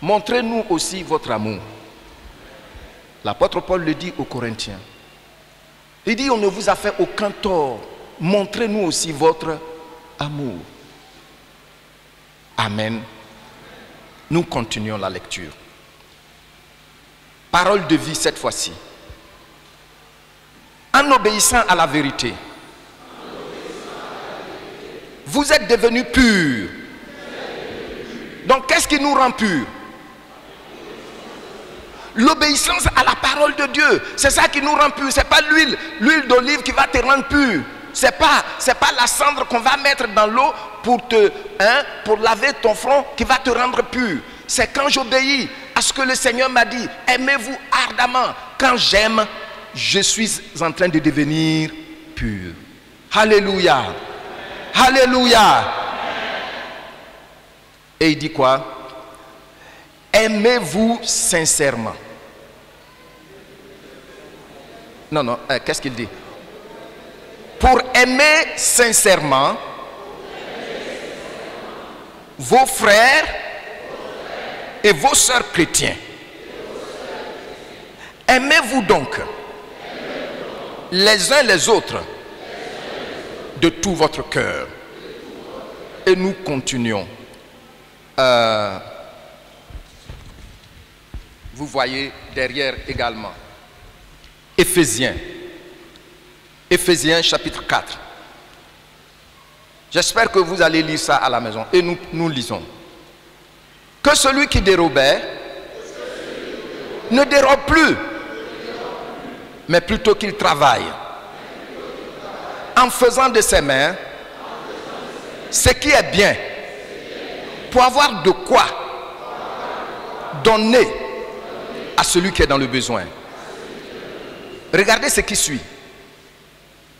Montrez-nous aussi votre amour. L'apôtre Paul le dit aux Corinthiens. Il dit, on ne vous a fait aucun tort. Montrez-nous aussi votre amour. Amen. Nous continuons la lecture. Parole de vie cette fois-ci. En obéissant à la vérité, vous êtes devenus purs. Donc qu'est-ce qui nous rend purs? L'obéissance à la parole de Dieu. C'est ça qui nous rend purs. Ce n'est pas l'huile d'olive qui va te rendre pur. Ce n'est pas la cendre qu'on va mettre dans l'eau pour laver ton front qui va te rendre pur. C'est quand j'obéis à ce que le Seigneur m'a dit. Aimez-vous ardemment. Quand j'aime, je suis en train de devenir pur. Alléluia. Alléluia. Et il dit quoi? Aimez-vous sincèrement. Non, qu'est-ce qu'il dit? Pour aimer sincèrement vos frères et vos sœurs chrétiens. Aimez-vous donc les uns les autres de tout votre cœur. Et nous continuons. Vous voyez derrière également Éphésiens chapitre 4. J'espère que vous allez lire ça à la maison. Et nous lisons. Que celui qui dérobait ne dérobe plus, mais plutôt qu'il travaille en faisant de ses mains ce qui est bien, pour avoir de quoi donner à celui qui est dans le besoin. Regardez ce qui suit.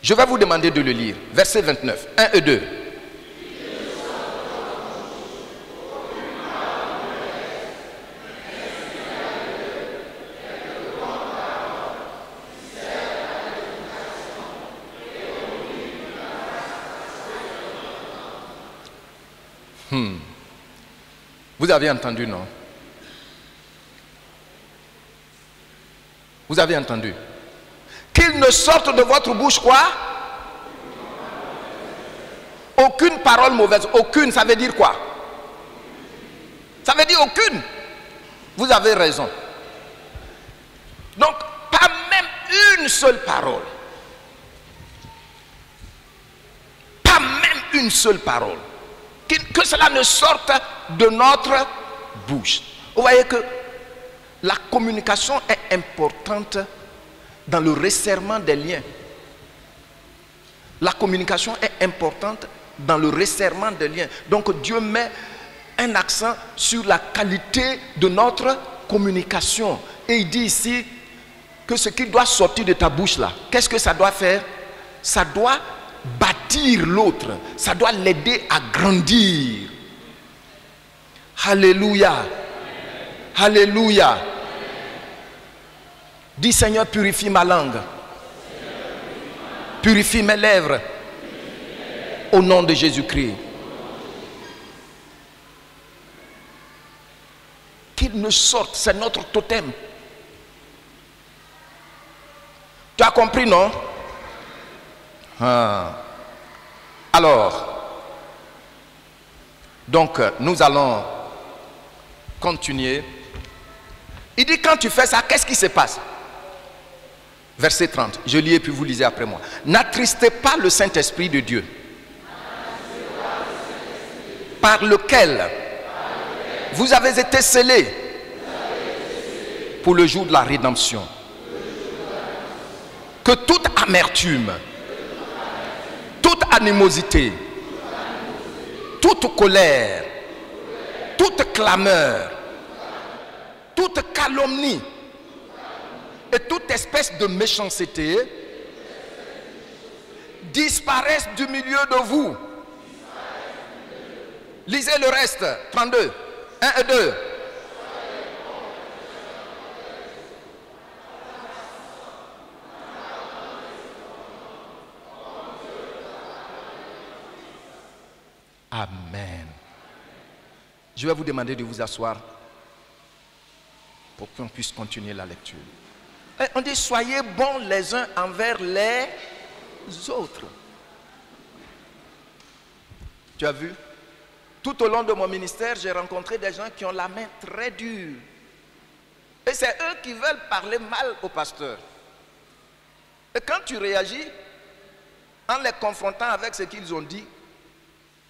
Je vais vous demander de le lire. Verset 29, 1 et 2. Vous avez entendu, non? Vous avez entendu? Qu'il ne sorte de votre bouche quoi? Aucune parole mauvaise. Aucune, ça veut dire quoi? Ça veut dire aucune. Vous avez raison. Donc, pas même une seule parole. Pas même une seule parole. Que cela ne sorte de notre bouche. Vous voyez que la communication est importante dans le resserrement des liens. La communication est importante dans le resserrement des liens. Donc Dieu met un accent sur la qualité de notre communication. Et il dit ici que ce qui doit sortir de ta bouche là, qu'est-ce que ça doit faire? Ça doit bâtir l'autre. Ça doit l'aider à grandir. Alléluia. Alléluia. Dis Seigneur, purifie ma langue. Purifie mes lèvres. Au nom de Jésus-Christ. Qu'il ne sorte, c'est notre totem. Tu as compris, non? Alors, donc nous allons continuer. Il dit quand tu fais ça, qu'est-ce qui se passe? Verset 30, je lis et puis vous lisez après moi. N'attristez pas le Saint-Esprit de Dieu, par lequel vous avez été scellés pour le jour de la rédemption. que toute amertume, toute animosité, toute colère, toute clameur, toute calomnie et toute espèce de méchanceté disparaissent du milieu de vous. Lisez le reste, 32, 1 et 2. Amen. Je vais vous demander de vous asseoir pour qu'on puisse continuer la lecture. Et on dit soyez bons les uns envers les autres. Tu as vu? Tout au long de mon ministère, j'ai rencontré des gens qui ont la main très dure. Et c'est eux qui veulent parler mal au pasteur. Et quand tu réagis, en les confrontant avec ce qu'ils ont dit,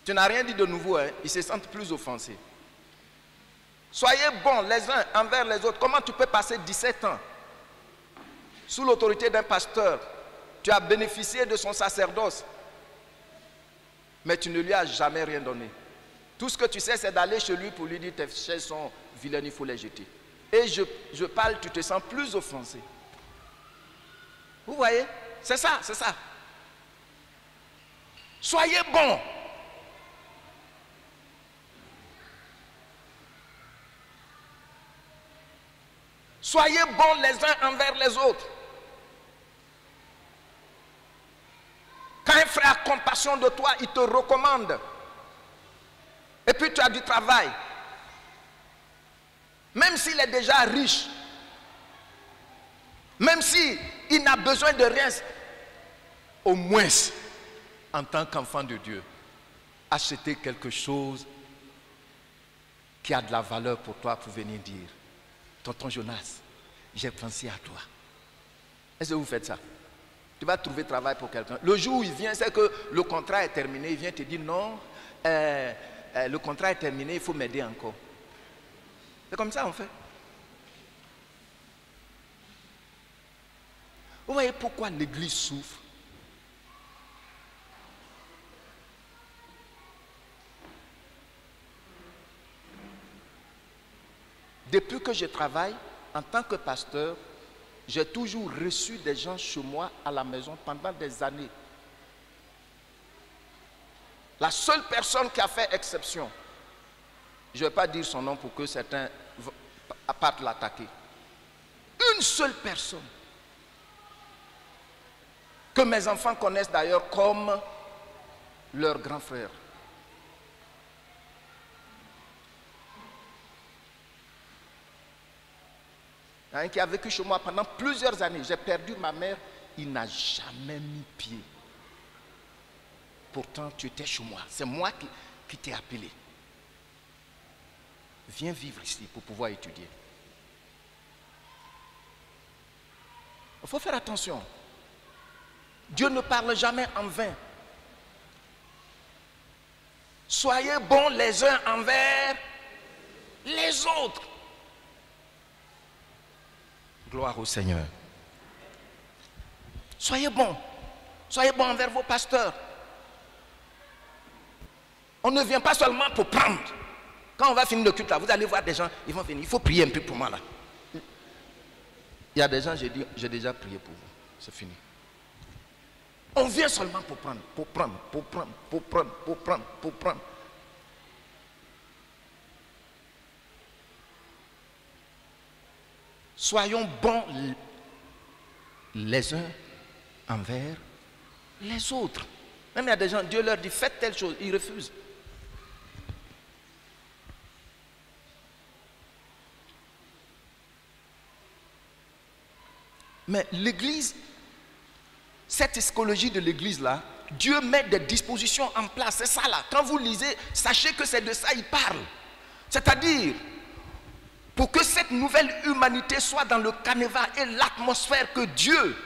tu n'as rien dit de nouveau, hein? Ils se sentent plus offensés. Soyez bons les uns envers les autres. Comment tu peux passer 17 ans sous l'autorité d'un pasteur? Tu as bénéficié de son sacerdoce, mais tu ne lui as jamais rien donné. Tout ce que tu sais, c'est d'aller chez lui pour lui dire tes chaises sont vilaines, il faut les jeter. Et je parle, tu te sens plus offensé. Vous voyez? C'est ça, c'est ça. Soyez bons. Soyez bons les uns envers les autres. Quand un frère a compassion de toi, il te recommande. Et puis tu as du travail. Même s'il est déjà riche, même s'il n'a besoin de rien, au moins, en tant qu'enfant de Dieu, acheter quelque chose qui a de la valeur pour toi pour venir dire: tonton Jonas, j'ai pensé à toi. Est-ce que vous faites ça? Tu vas trouver travail pour quelqu'un. Le jour où il vient, c'est que le contrat est terminé. Il vient te dire non, le contrat est terminé, il faut m'aider encore. C'est comme ça on fait. Vous voyez pourquoi l'église souffre? Depuis que je travaille en tant que pasteur, j'ai toujours reçu des gens chez moi à la maison pendant des années. La seule personne qui a fait exception, je ne vais pas dire son nom pour que certains partent l'attaquer. Une seule personne que mes enfants connaissent d'ailleurs comme leur grand frère. Il y a un qui a vécu chez moi pendant plusieurs années. J'ai perdu ma mère, il n'a jamais mis pied. Pourtant, tu étais chez moi. C'est moi qui t'ai appelé. Viens vivre ici pour pouvoir étudier. Il faut faire attention. Dieu ne parle jamais en vain. Soyez bons les uns envers les autres. Gloire au Seigneur. Soyez bons. Soyez bons envers vos pasteurs. On ne vient pas seulement pour prendre. Quand on va finir le culte là, vous allez voir des gens, ils vont venir. Il faut prier un peu pour moi là. Il y a des gens, j'ai déjà prié pour vous. C'est fini. On vient seulement pour prendre, pour prendre, pour prendre, pour prendre, pour prendre, pour prendre. Soyons bons les uns envers les autres. Même il y a des gens, Dieu leur dit faites telle chose, ils refusent. Mais l'église, cette psychologie de l'église là, Dieu met des dispositions en place, c'est ça là. Quand vous lisez, sachez que c'est de ça il parle. C'est-à-dire, pour que cette nouvelle humanité soit dans le canevas et l'atmosphère que Dieu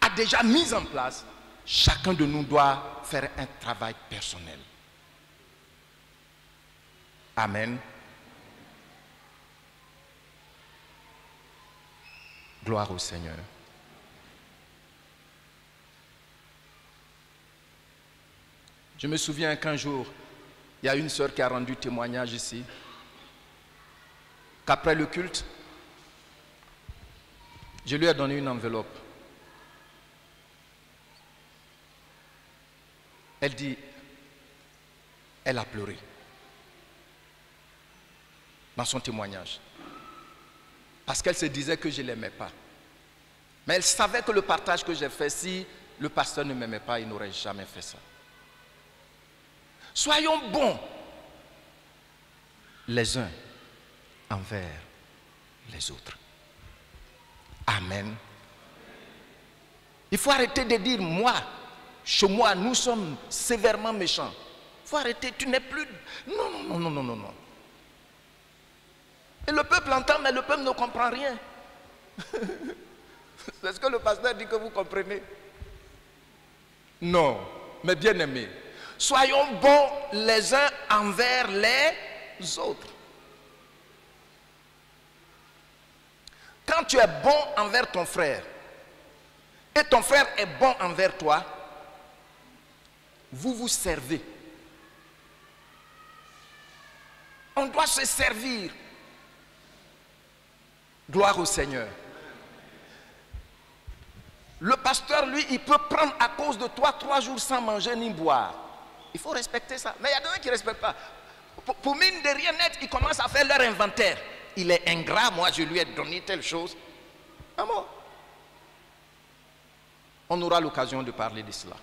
a déjà mise en place, chacun de nous doit faire un travail personnel. Amen. Gloire au Seigneur. Je me souviens qu'un jour, il y a une sœur qui a rendu témoignage ici, qu'après le culte, je lui ai donné une enveloppe. Elle dit, elle a pleuré dans son témoignage. Parce qu'elle se disait que je ne l'aimais pas. Mais elle savait que le partage que j'ai fait, si le pasteur ne m'aimait pas, il n'aurait jamais fait ça. Soyons bons les uns envers les autres. Amen. Il faut arrêter de dire, moi, chez moi, nous sommes sévèrement méchants. Il faut arrêter, tu n'es plus... Non. Et le peuple entend, mais le peuple ne comprend rien. C'est ce que le pasteur dit que vous comprenez. Non, mais bien aimés, soyons bons les uns envers les autres. Quand tu es bon envers ton frère, et ton frère est bon envers toi, vous vous servez. On doit se servir. Gloire au Seigneur. Le pasteur, lui, il peut prendre à cause de toi 3 jours sans manger ni boire. Il faut respecter ça. Mais il y a des gens qui ne respectent pas. Pour mine de rien net, ils commencent à faire leur inventaire. Il est ingrat, moi je lui ai donné telle chose. Maman, on aura l'occasion de parler de cela.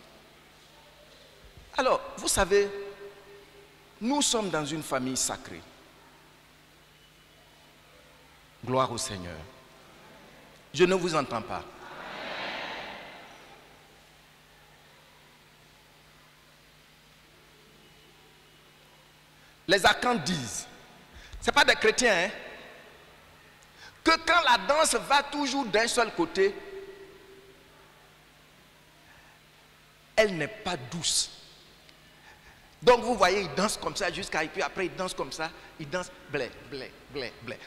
Alors, vous savez, nous sommes dans une famille sacrée. Gloire au Seigneur. Je ne vous entends pas. Les archanges disent, ce n'est pas des chrétiens, hein, que quand la danse va toujours d'un seul côté, elle n'est pas douce. Donc vous voyez, ils dansent comme ça jusqu'à... Et puis après, ils dansent comme ça. Ils dansent blé.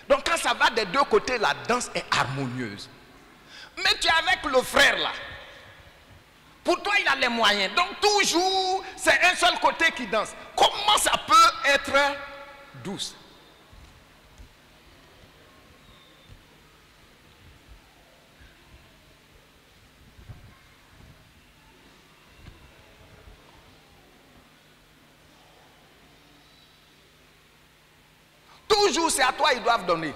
Donc quand ça va des deux côtés, la danse est harmonieuse. Mais tu es avec le frère là. Pour toi, il a les moyens. Donc toujours, c'est un seul côté qui danse. Comment ça peut être douce? Toujours, c'est à toi ils doivent donner.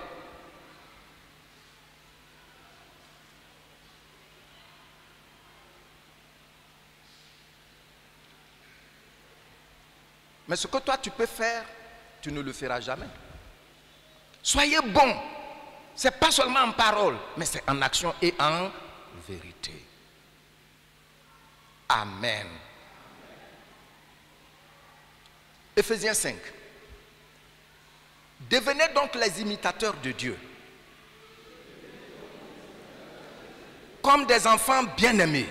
Mais ce que toi tu peux faire, tu ne le feras jamais. Soyez bons. Ce n'est pas seulement en parole, mais c'est en action et en vérité. Amen. Éphésiens 5. Devenez donc les imitateurs de Dieu, comme des enfants bien-aimés.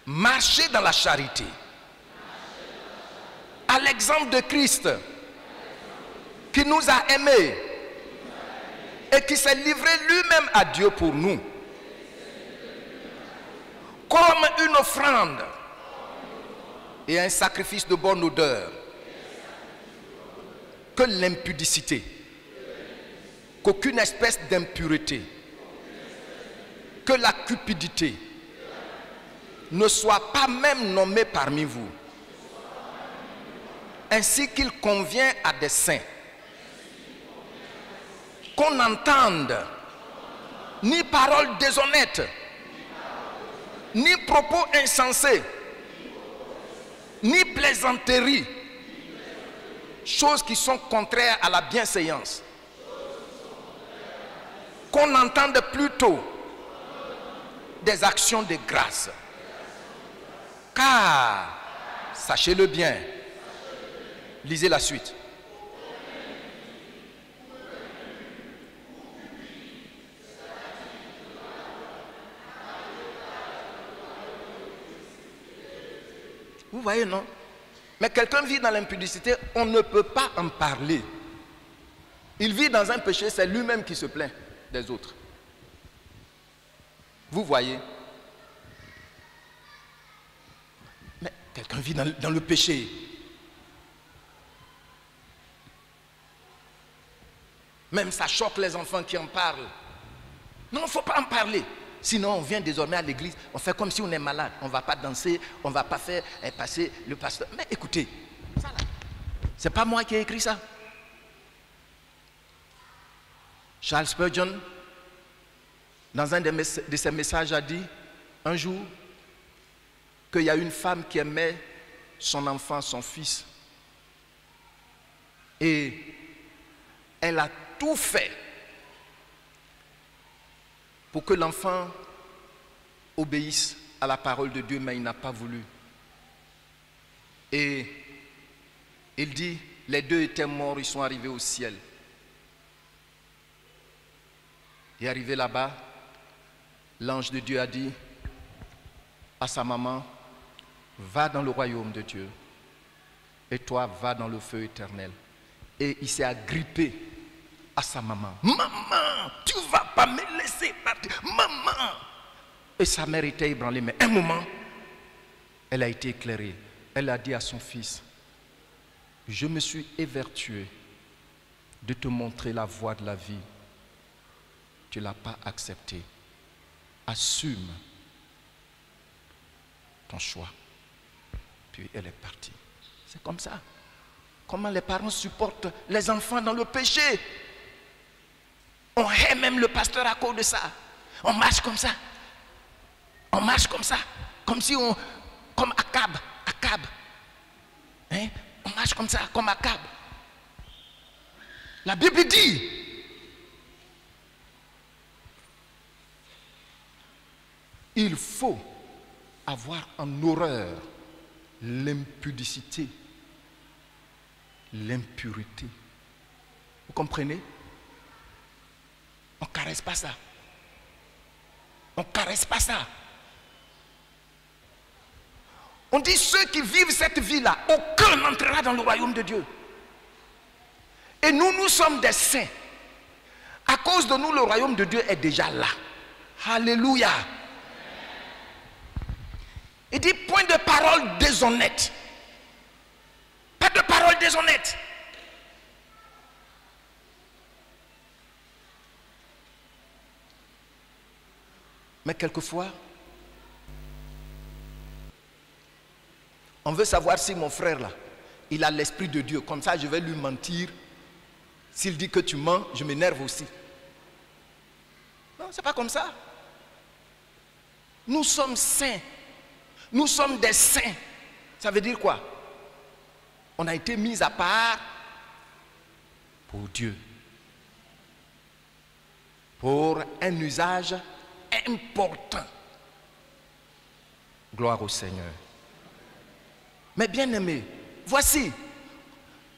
Marchez dans la charité, à l'exemple de Christ, qui nous a aimés et qui s'est livré lui-même à Dieu pour nous, comme une offrande et un sacrifice de bonne odeur. Que l'impudicité, qu'aucune espèce d'impureté, que la cupidité ne soit pas même nommée parmi vous, ainsi qu'il convient à des saints. Qu'on n'entende ni paroles déshonnêtes, ni propos insensés, ni plaisanteries, choses qui sont contraires à la bienséance. Qu'on entende plutôt des actions de grâce. Car, sachez-le bien, lisez la suite. Vous voyez, non? Mais quelqu'un vit dans l'impudicité, on ne peut pas en parler. Il vit dans un péché, c'est lui-même qui se plaint. des autres. Vous voyez? Mais quelqu'un vit dans le péché. Même ça choque les enfants qui en parlent. Non, il ne faut pas en parler. Sinon, on vient désormais à l'église, on fait comme si on est malade. On ne va pas danser, on ne va pas faire passer le pasteur. Mais écoutez, ça là, c'est pas moi qui ai écrit ça. Charles Spurgeon, dans un de ses messages, a dit un jour qu'il y a une femme qui aimait son enfant, son fils. Et elle a tout fait pour que l'enfant obéisse à la parole de Dieu, mais il n'a pas voulu. Et il dit, les deux étaient morts, ils sont arrivés au ciel. Et arrivé là-bas, l'ange de Dieu a dit à sa maman, va dans le royaume de Dieu, et toi, va dans le feu éternel. Et il s'est agrippé à sa maman. Maman, tu ne vas pas me laisser partir. Maman. Et sa mère était ébranlée. Mais un moment, elle a été éclairée. Elle a dit à son fils, je me suis évertué de te montrer la voie de la vie. Tu ne l'as pas accepté. Assume ton choix. Puis elle est partie. C'est comme ça. Comment les parents supportent les enfants dans le péché. On hait même le pasteur à cause de ça. On marche comme ça. On marche comme ça. Comme si on... Comme Akab. Akab. Hein? On marche comme ça, comme Akab. La Bible dit... Il faut avoir en horreur l'impudicité, l'impurité. Vous comprenez? On ne caresse pas ça. On ne caresse pas ça. On dit ceux qui vivent cette vie-là, aucun n'entrera dans le royaume de Dieu. Et nous, nous sommes des saints. À cause de nous, le royaume de Dieu est déjà là. Alléluia. Il dit point de parole déshonnête. Pas de parole déshonnête. Mais quelquefois, on veut savoir si mon frère là, il a l'esprit de Dieu. Comme ça, je vais lui mentir. S'il dit que tu mens, je m'énerve aussi. Non, c'est pas comme ça. Nous sommes saints. Nous sommes des saints. Ça veut dire quoi? On a été mis à part pour Dieu. Pour un usage important. Gloire au Seigneur. Mais bien aimés, voici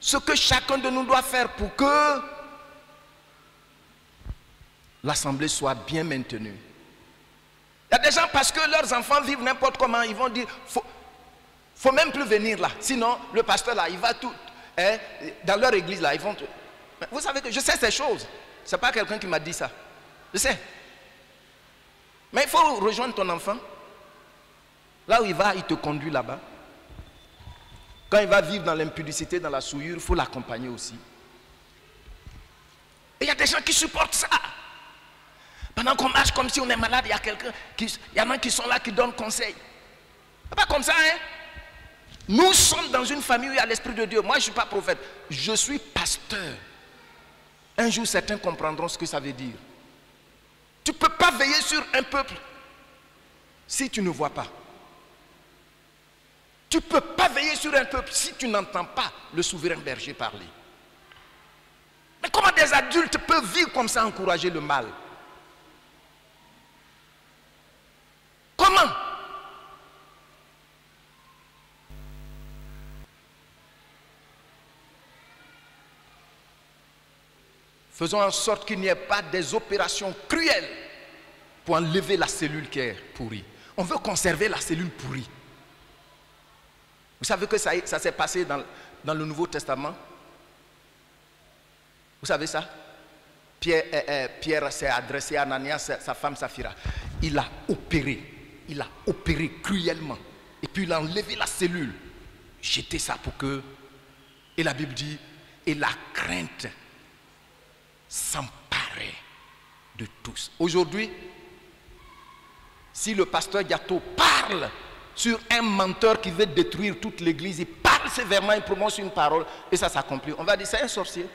ce que chacun de nous doit faire pour que l'assemblée soit bien maintenue. Il y a des gens, parce que leurs enfants vivent n'importe comment, ils vont dire, faut même plus venir là. Sinon, le pasteur là, il va tout, dans leur église là, ils vont tout. Vous savez que je sais ces choses. Ce n'est pas quelqu'un qui m'a dit ça. Je sais. Mais il faut rejoindre ton enfant. Là où il va, il te conduit là-bas. Quand il va vivre dans l'impudicité, dans la souillure, il faut l'accompagner aussi. Et il y a des gens qui supportent ça. Pendant qu'on marche comme si on est malade, il y a quelqu'un, il y en a qui sont là, qui donnent conseil. C'est pas comme ça, hein? Nous sommes dans une famille où il y a l'Esprit de Dieu. Moi, je ne suis pas prophète. Je suis pasteur. Un jour, certains comprendront ce que ça veut dire. Tu ne peux pas veiller sur un peuple si tu ne vois pas. Tu ne peux pas veiller sur un peuple si tu n'entends pas le souverain berger parler. Mais comment des adultes peuvent vivre comme ça, encourager le mal? Comment? Faisons en sorte qu'il n'y ait pas des opérations cruelles pour enlever la cellule qui est pourrie. On veut conserver la cellule pourrie. Vous savez que ça s'est passé dans le Nouveau Testament? Vous savez ça? Pierre s'est adressé à Ananias, sa femme Saphira. Il a opéré cruellement. Et puis il a enlevé la cellule, jeté ça pour que... Et la Bible dit, et la crainte s'emparait de tous. Aujourd'hui, si le pasteur Yato parle sur un menteur qui veut détruire toute l'église, il parle sévèrement, il prononce une parole et ça s'accomplit. On va dire, c'est un sorcier.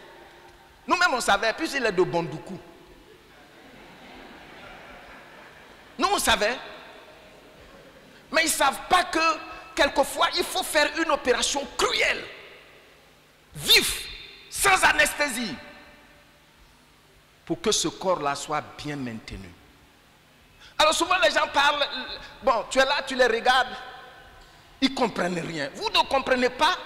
Nous-mêmes on savait, puisqu'il est de Bondoukou. Nous on savait. Mais ils ne savent pas que quelquefois il faut faire une opération cruelle, vif, sans anesthésie, pour que ce corps-là soit bien maintenu. Alors souvent les gens parlent, bon, tu es là, tu les regardes, ils ne comprennent rien. Vous ne comprenez pas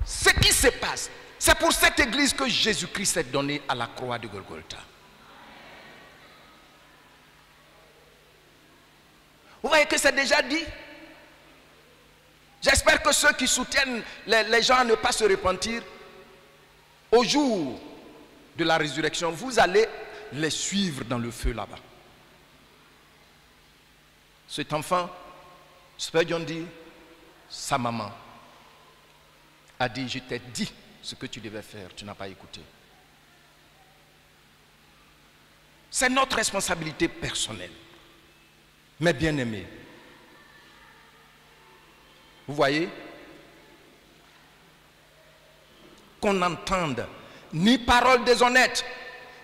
ce qui se passe. C'est pour cette église que Jésus-Christ s'est donné à la croix de Golgotha. Vous voyez que c'est déjà dit. J'espère que ceux qui soutiennent les gens à ne pas se repentir, au jour de la résurrection, vous allez les suivre dans le feu là-bas. Cet enfant, Spurgeon dit, sa maman a dit, je t'ai dit ce que tu devais faire, tu n'as pas écouté. C'est notre responsabilité personnelle. Mais bien aimés, vous voyez, qu'on n'entende ni paroles déshonnêtes,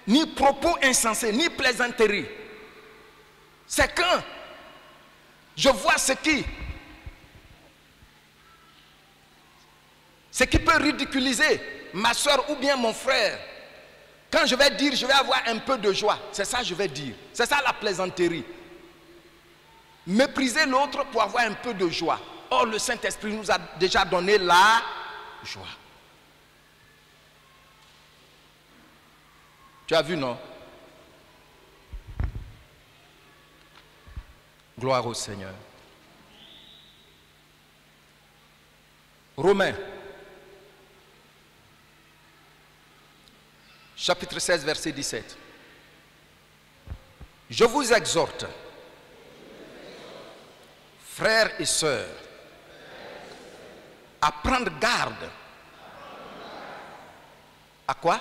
ni propos insensés, ni plaisanteries. C'est quand je vois ce qui peut ridiculiser ma soeur ou bien mon frère. Quand je vais dire, je vais avoir un peu de joie. C'est ça que je vais dire. C'est ça la plaisanterie. Mépriser l'autre pour avoir un peu de joie. Or, le Saint-Esprit nous a déjà donné la joie. Tu as vu, non? Gloire au Seigneur. Romains, chapitre 16, verset 17. Je vous exhorte, frères et sœurs, à prendre garde. À quoi?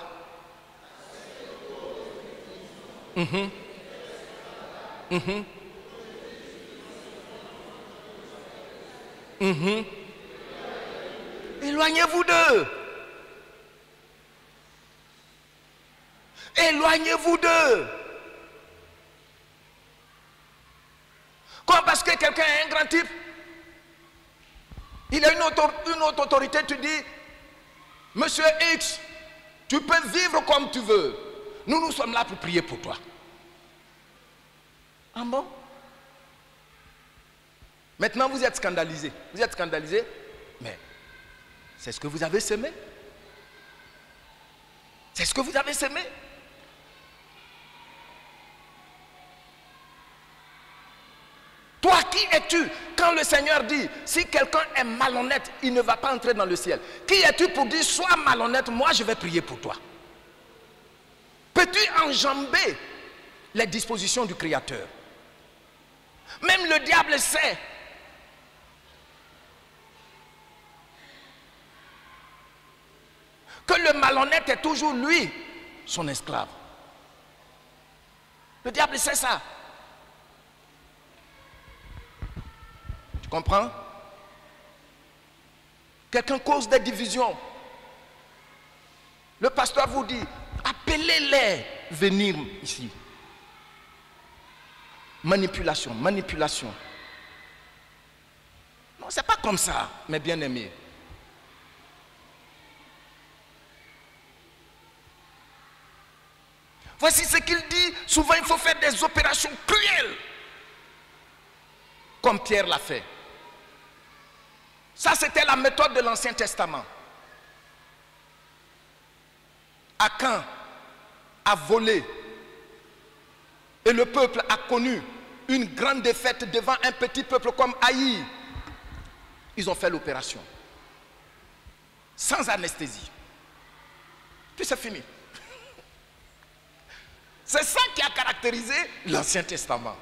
Éloignez-vous d'eux. Éloignez-vous d'eux. Comme parce que quelqu'un est un grand type, il a une autre autorité, tu dis, Monsieur X, tu peux vivre comme tu veux. Nous sommes là pour prier pour toi. Ah bon? Maintenant vous êtes scandalisés. Vous êtes scandalisés, mais c'est ce que vous avez semé. C'est ce que vous avez semé. Toi, qui es-tu quand le Seigneur dit, si quelqu'un est malhonnête, il ne va pas entrer dans le ciel? Qui es-tu pour dire, sois malhonnête, moi je vais prier pour toi? Peux-tu enjamber les dispositions du Créateur? Même le diable sait que le malhonnête est toujours lui, son esclave. Le diable sait ça. Tu comprends? Quelqu'un cause des divisions. Le pasteur vous dit, appelez-les venir ici. Manipulation, manipulation. Non, c'est pas comme ça, mes bien-aimés. Voici ce qu'il dit. Souvent, il faut faire des opérations cruelles. Comme Pierre l'a fait. Ça, c'était la méthode de l'Ancien Testament. Achan a volé. Et le peuple a connu une grande défaite devant un petit peuple comme Haï. Ils ont fait l'opération. Sans anesthésie. Puis c'est fini. C'est ça qui a caractérisé l'Ancien Testament.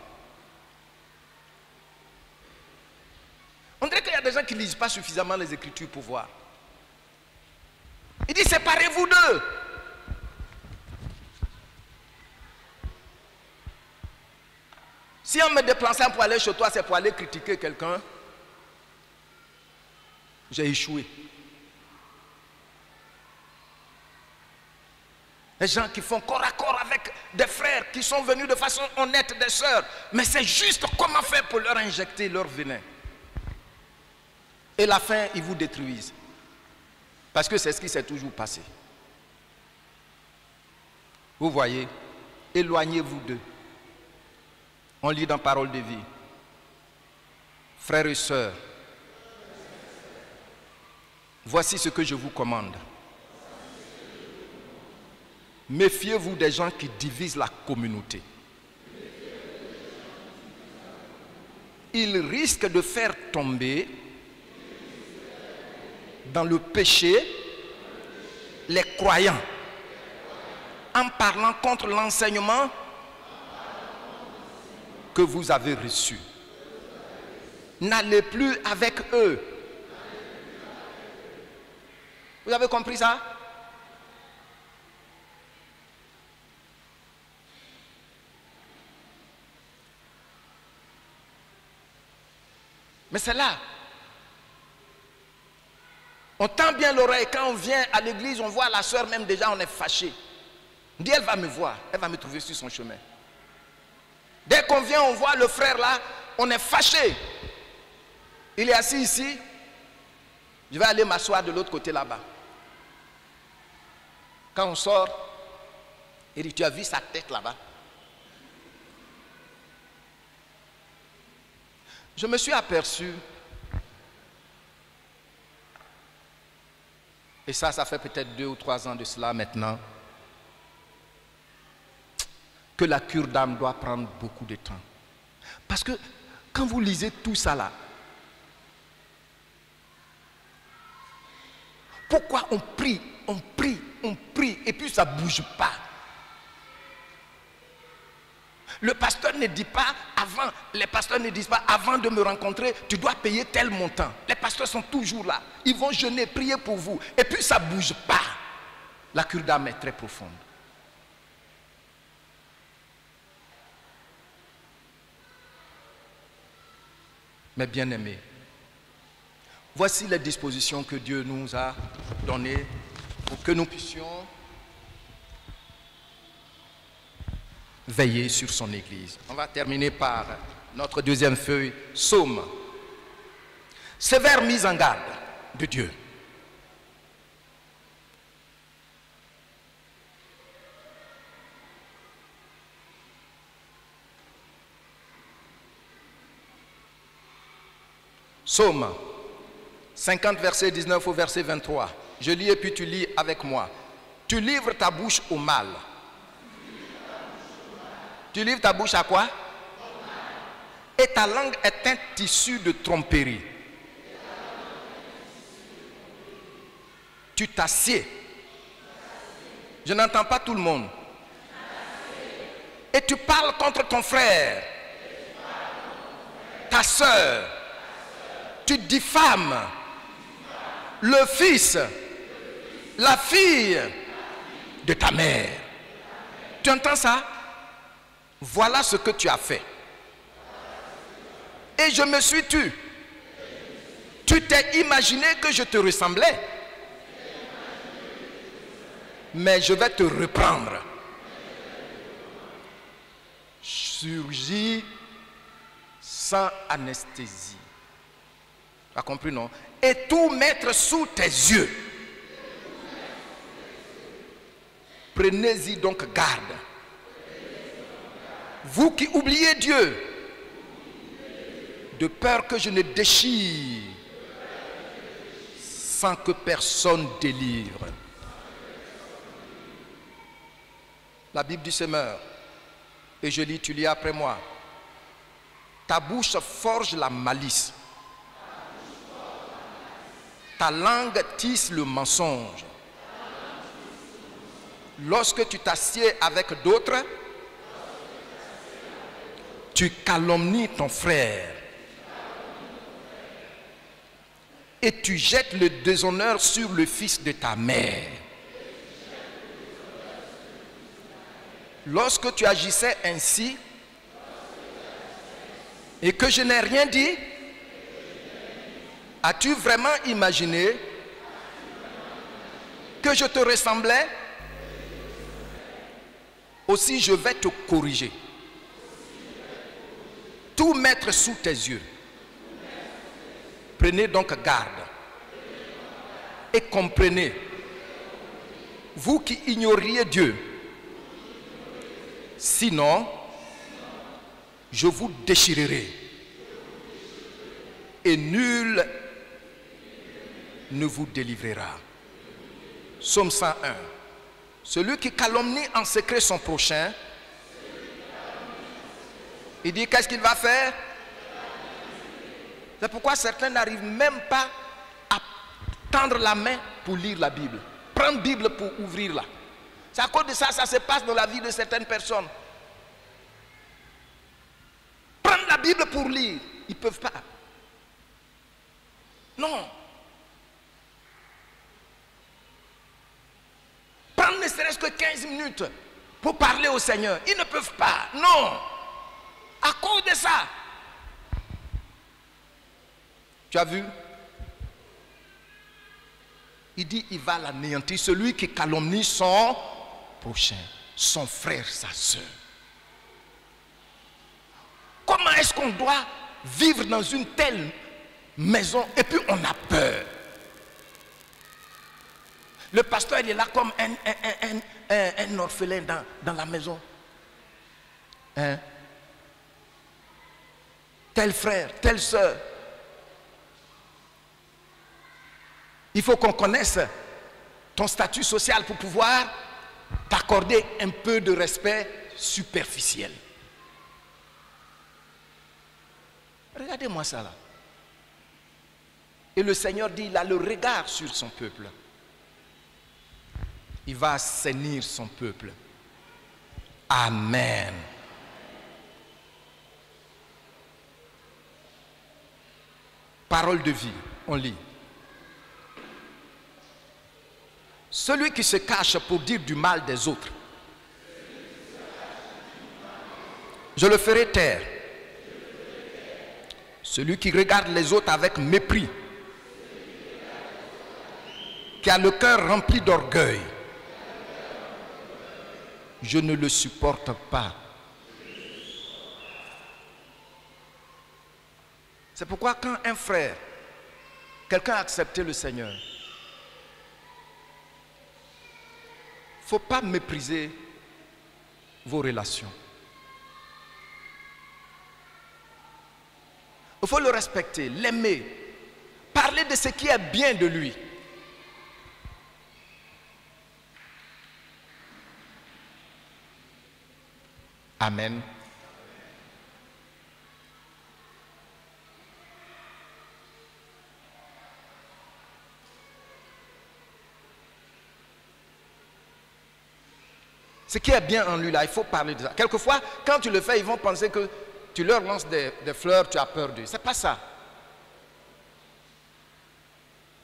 On dirait qu'il y a des gens qui ne lisent pas suffisamment les Écritures pour voir. Il dit, séparez-vous d'eux. Si on me déplaçait pour aller chez toi, c'est pour aller critiquer quelqu'un, j'ai échoué. Les gens qui font corps à corps avec des frères qui sont venus de façon honnête, des sœurs, mais c'est juste comment faire pour leur injecter leur venin. Et la fin, ils vous détruisent. Parce que c'est ce qui s'est toujours passé. Vous voyez, éloignez-vous d'eux. On lit dans Parole de vie. Frères et sœurs, voici ce que je vous commande. Méfiez-vous des gens qui divisent la communauté. Ils risquent de faire tomber dans le péché les croyants en parlant contre l'enseignement que vous avez reçu. N'allez plus avec eux. Vous avez compris ça? Mais c'est là. On tend bien l'oreille. Quand on vient à l'église, on voit la soeur même déjà, on est fâché. On dit, elle va me voir, elle va me trouver sur son chemin. Dès qu'on vient, on voit le frère là, on est fâché. Il est assis ici. Je vais aller m'asseoir de l'autre côté là-bas. Quand on sort, il dit, tu as vu sa tête là-bas? Je me suis aperçu, et ça fait peut-être 2 ou 3 ans de cela maintenant, que la cure d'âme doit prendre beaucoup de temps. Parce que quand vous lisez tout ça là, pourquoi on prie, et puis ça ne bouge pas? Le pasteur ne dit pas avant, les pasteurs ne disent pas avant de me rencontrer, tu dois payer tel montant. Les pasteurs sont toujours là. Ils vont jeûner, prier pour vous. Et puis ça ne bouge pas. La cure d'âme est très profonde. Mes bien-aimés, voici les dispositions que Dieu nous a données pour que nous puissions veiller sur son Église. On va terminer par notre deuxième feuille, Psaume. Sévère mise en garde de Dieu. Psaume 50, verset 19 au verset 23. Je lis et puis tu lis avec moi. Tu livres ta bouche au mal. Tu livres ta bouche à quoi? Et ta langue est un tissu de tromperie. Tu t'assieds. Je n'entends pas tout le monde. Et tu parles contre ton frère, ta soeur. Tu diffames le fils, la fille de ta mère. Tu entends ça? Voilà ce que tu as fait. Et je me suis tu. Tu t'es imaginé que je te ressemblais. Mais je vais te reprendre. Chirurgie sans anesthésie. Tu as compris, non? Et tout mettre sous tes yeux. Prenez-y donc garde. Vous qui oubliez Dieu, de peur que je ne déchire sans que personne délivre. La Bible du Semeur, et je lis, tu lis après moi. Ta bouche forge la malice. Ta langue tisse le mensonge. Lorsque tu t'assieds avec d'autres, tu calomnies ton frère et tu jettes le déshonneur sur le fils de ta mère. Lorsque tu agissais ainsi et que je n'ai rien dit, as-tu vraiment imaginé que je te ressemblais? Aussi je vais te corriger. Tout mettre sous tes yeux. Prenez donc garde et comprenez, vous qui ignoriez Dieu, sinon je vous déchirerai et nul ne vous délivrera. Psaume 101. Celui qui calomnie en secret son prochain, il dit qu'est-ce qu'il va faire? C'est pourquoi certains n'arrivent même pas à tendre la main pour lire la Bible. Prendre la Bible pour ouvrir-la. C'est à cause de ça, ça se passe dans la vie de certaines personnes. Prendre la Bible pour lire, ils ne peuvent pas. Non. Prendre ne serait-ce que 15 minutes pour parler au Seigneur. Ils ne peuvent pas. Non. À cause de ça. Tu as vu? Il dit, il va l'anéantir. Celui qui calomnie son prochain, son frère, sa soeur. Comment est-ce qu'on doit vivre dans une telle maison et puis on a peur? Le pasteur, il est là comme un orphelin dans la maison. Hein? Tel frère, telle soeur. Il faut qu'on connaisse ton statut social pour pouvoir t'accorder un peu de respect superficiel. Regardez-moi ça là. Et le Seigneur dit, il a le regard sur son peuple. Il va assainir son peuple. Amen. Parole de vie, on lit. Celui qui se cache pour dire du mal des autres, je le ferai taire. Celui qui regarde les autres avec mépris, qui a le cœur rempli d'orgueil, je ne le supporte pas. C'est pourquoi quand un frère, quelqu'un a accepté le Seigneur, il ne faut pas mépriser vos relations. Il faut le respecter, l'aimer, parler de ce qui est bien de lui. Amen. Ce qui est bien en lui là, il faut parler de ça. Quelquefois, quand tu le fais, ils vont penser que tu leur lances des fleurs, tu as peur d'eux. Ce n'est pas ça.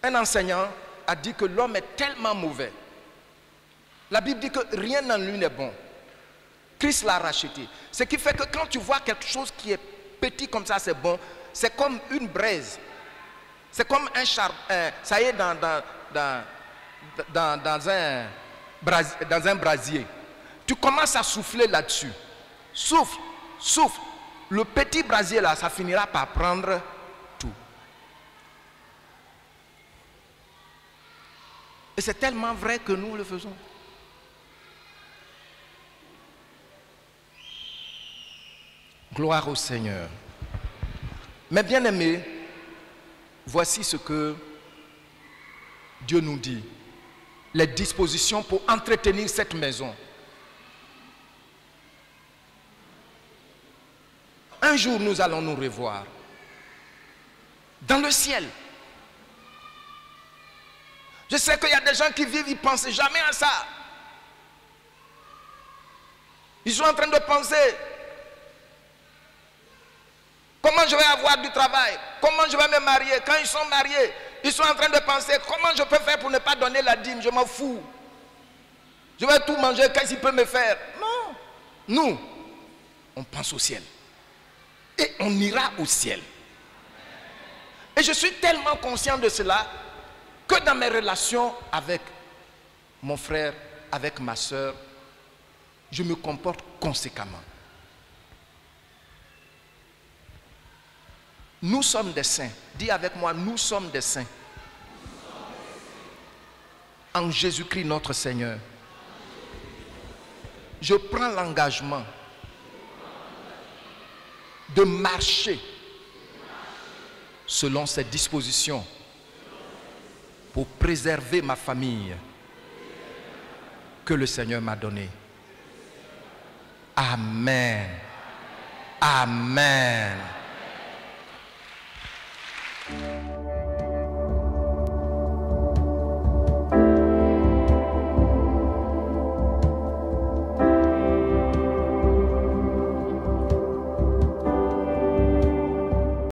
Un enseignant a dit que l'homme est tellement mauvais. La Bible dit que rien en lui n'est bon. Christ l'a racheté. Ce qui fait que quand tu vois quelque chose qui est petit comme ça, c'est bon. C'est comme une braise. C'est comme un charbon. Ça y est dans un brasier. Tu commences à souffler là-dessus. Souffle, souffle. Le petit brasier là, ça finira par prendre tout. Et c'est tellement vrai que nous le faisons. Gloire au Seigneur. Mais bien aimés, voici ce que Dieu nous dit. Les dispositions pour entretenir cette maison. Un jour, nous allons nous revoir. Dans le ciel. Je sais qu'il y a des gens qui vivent, ils ne pensent jamais à ça. Ils sont en train de penser Comment je vais avoir du travail? Comment je vais me marier? Quand ils sont mariés, ils sont en train de penser, comment je peux faire pour ne pas donner la dîme? Je m'en fous. Je vais tout manger, qu'est-ce qu'il peut me faire? Non. Nous, on pense au ciel. Et on ira au ciel. Et je suis tellement conscient de cela que dans mes relations avec mon frère, avec ma soeur, je me comporte conséquemment. Nous sommes des saints. Dis avec moi, nous sommes des saints. En Jésus-Christ notre Seigneur. Je prends l'engagement de marcher selon ses dispositions pour préserver ma famille que le Seigneur m'a donnée. Amen. Amen.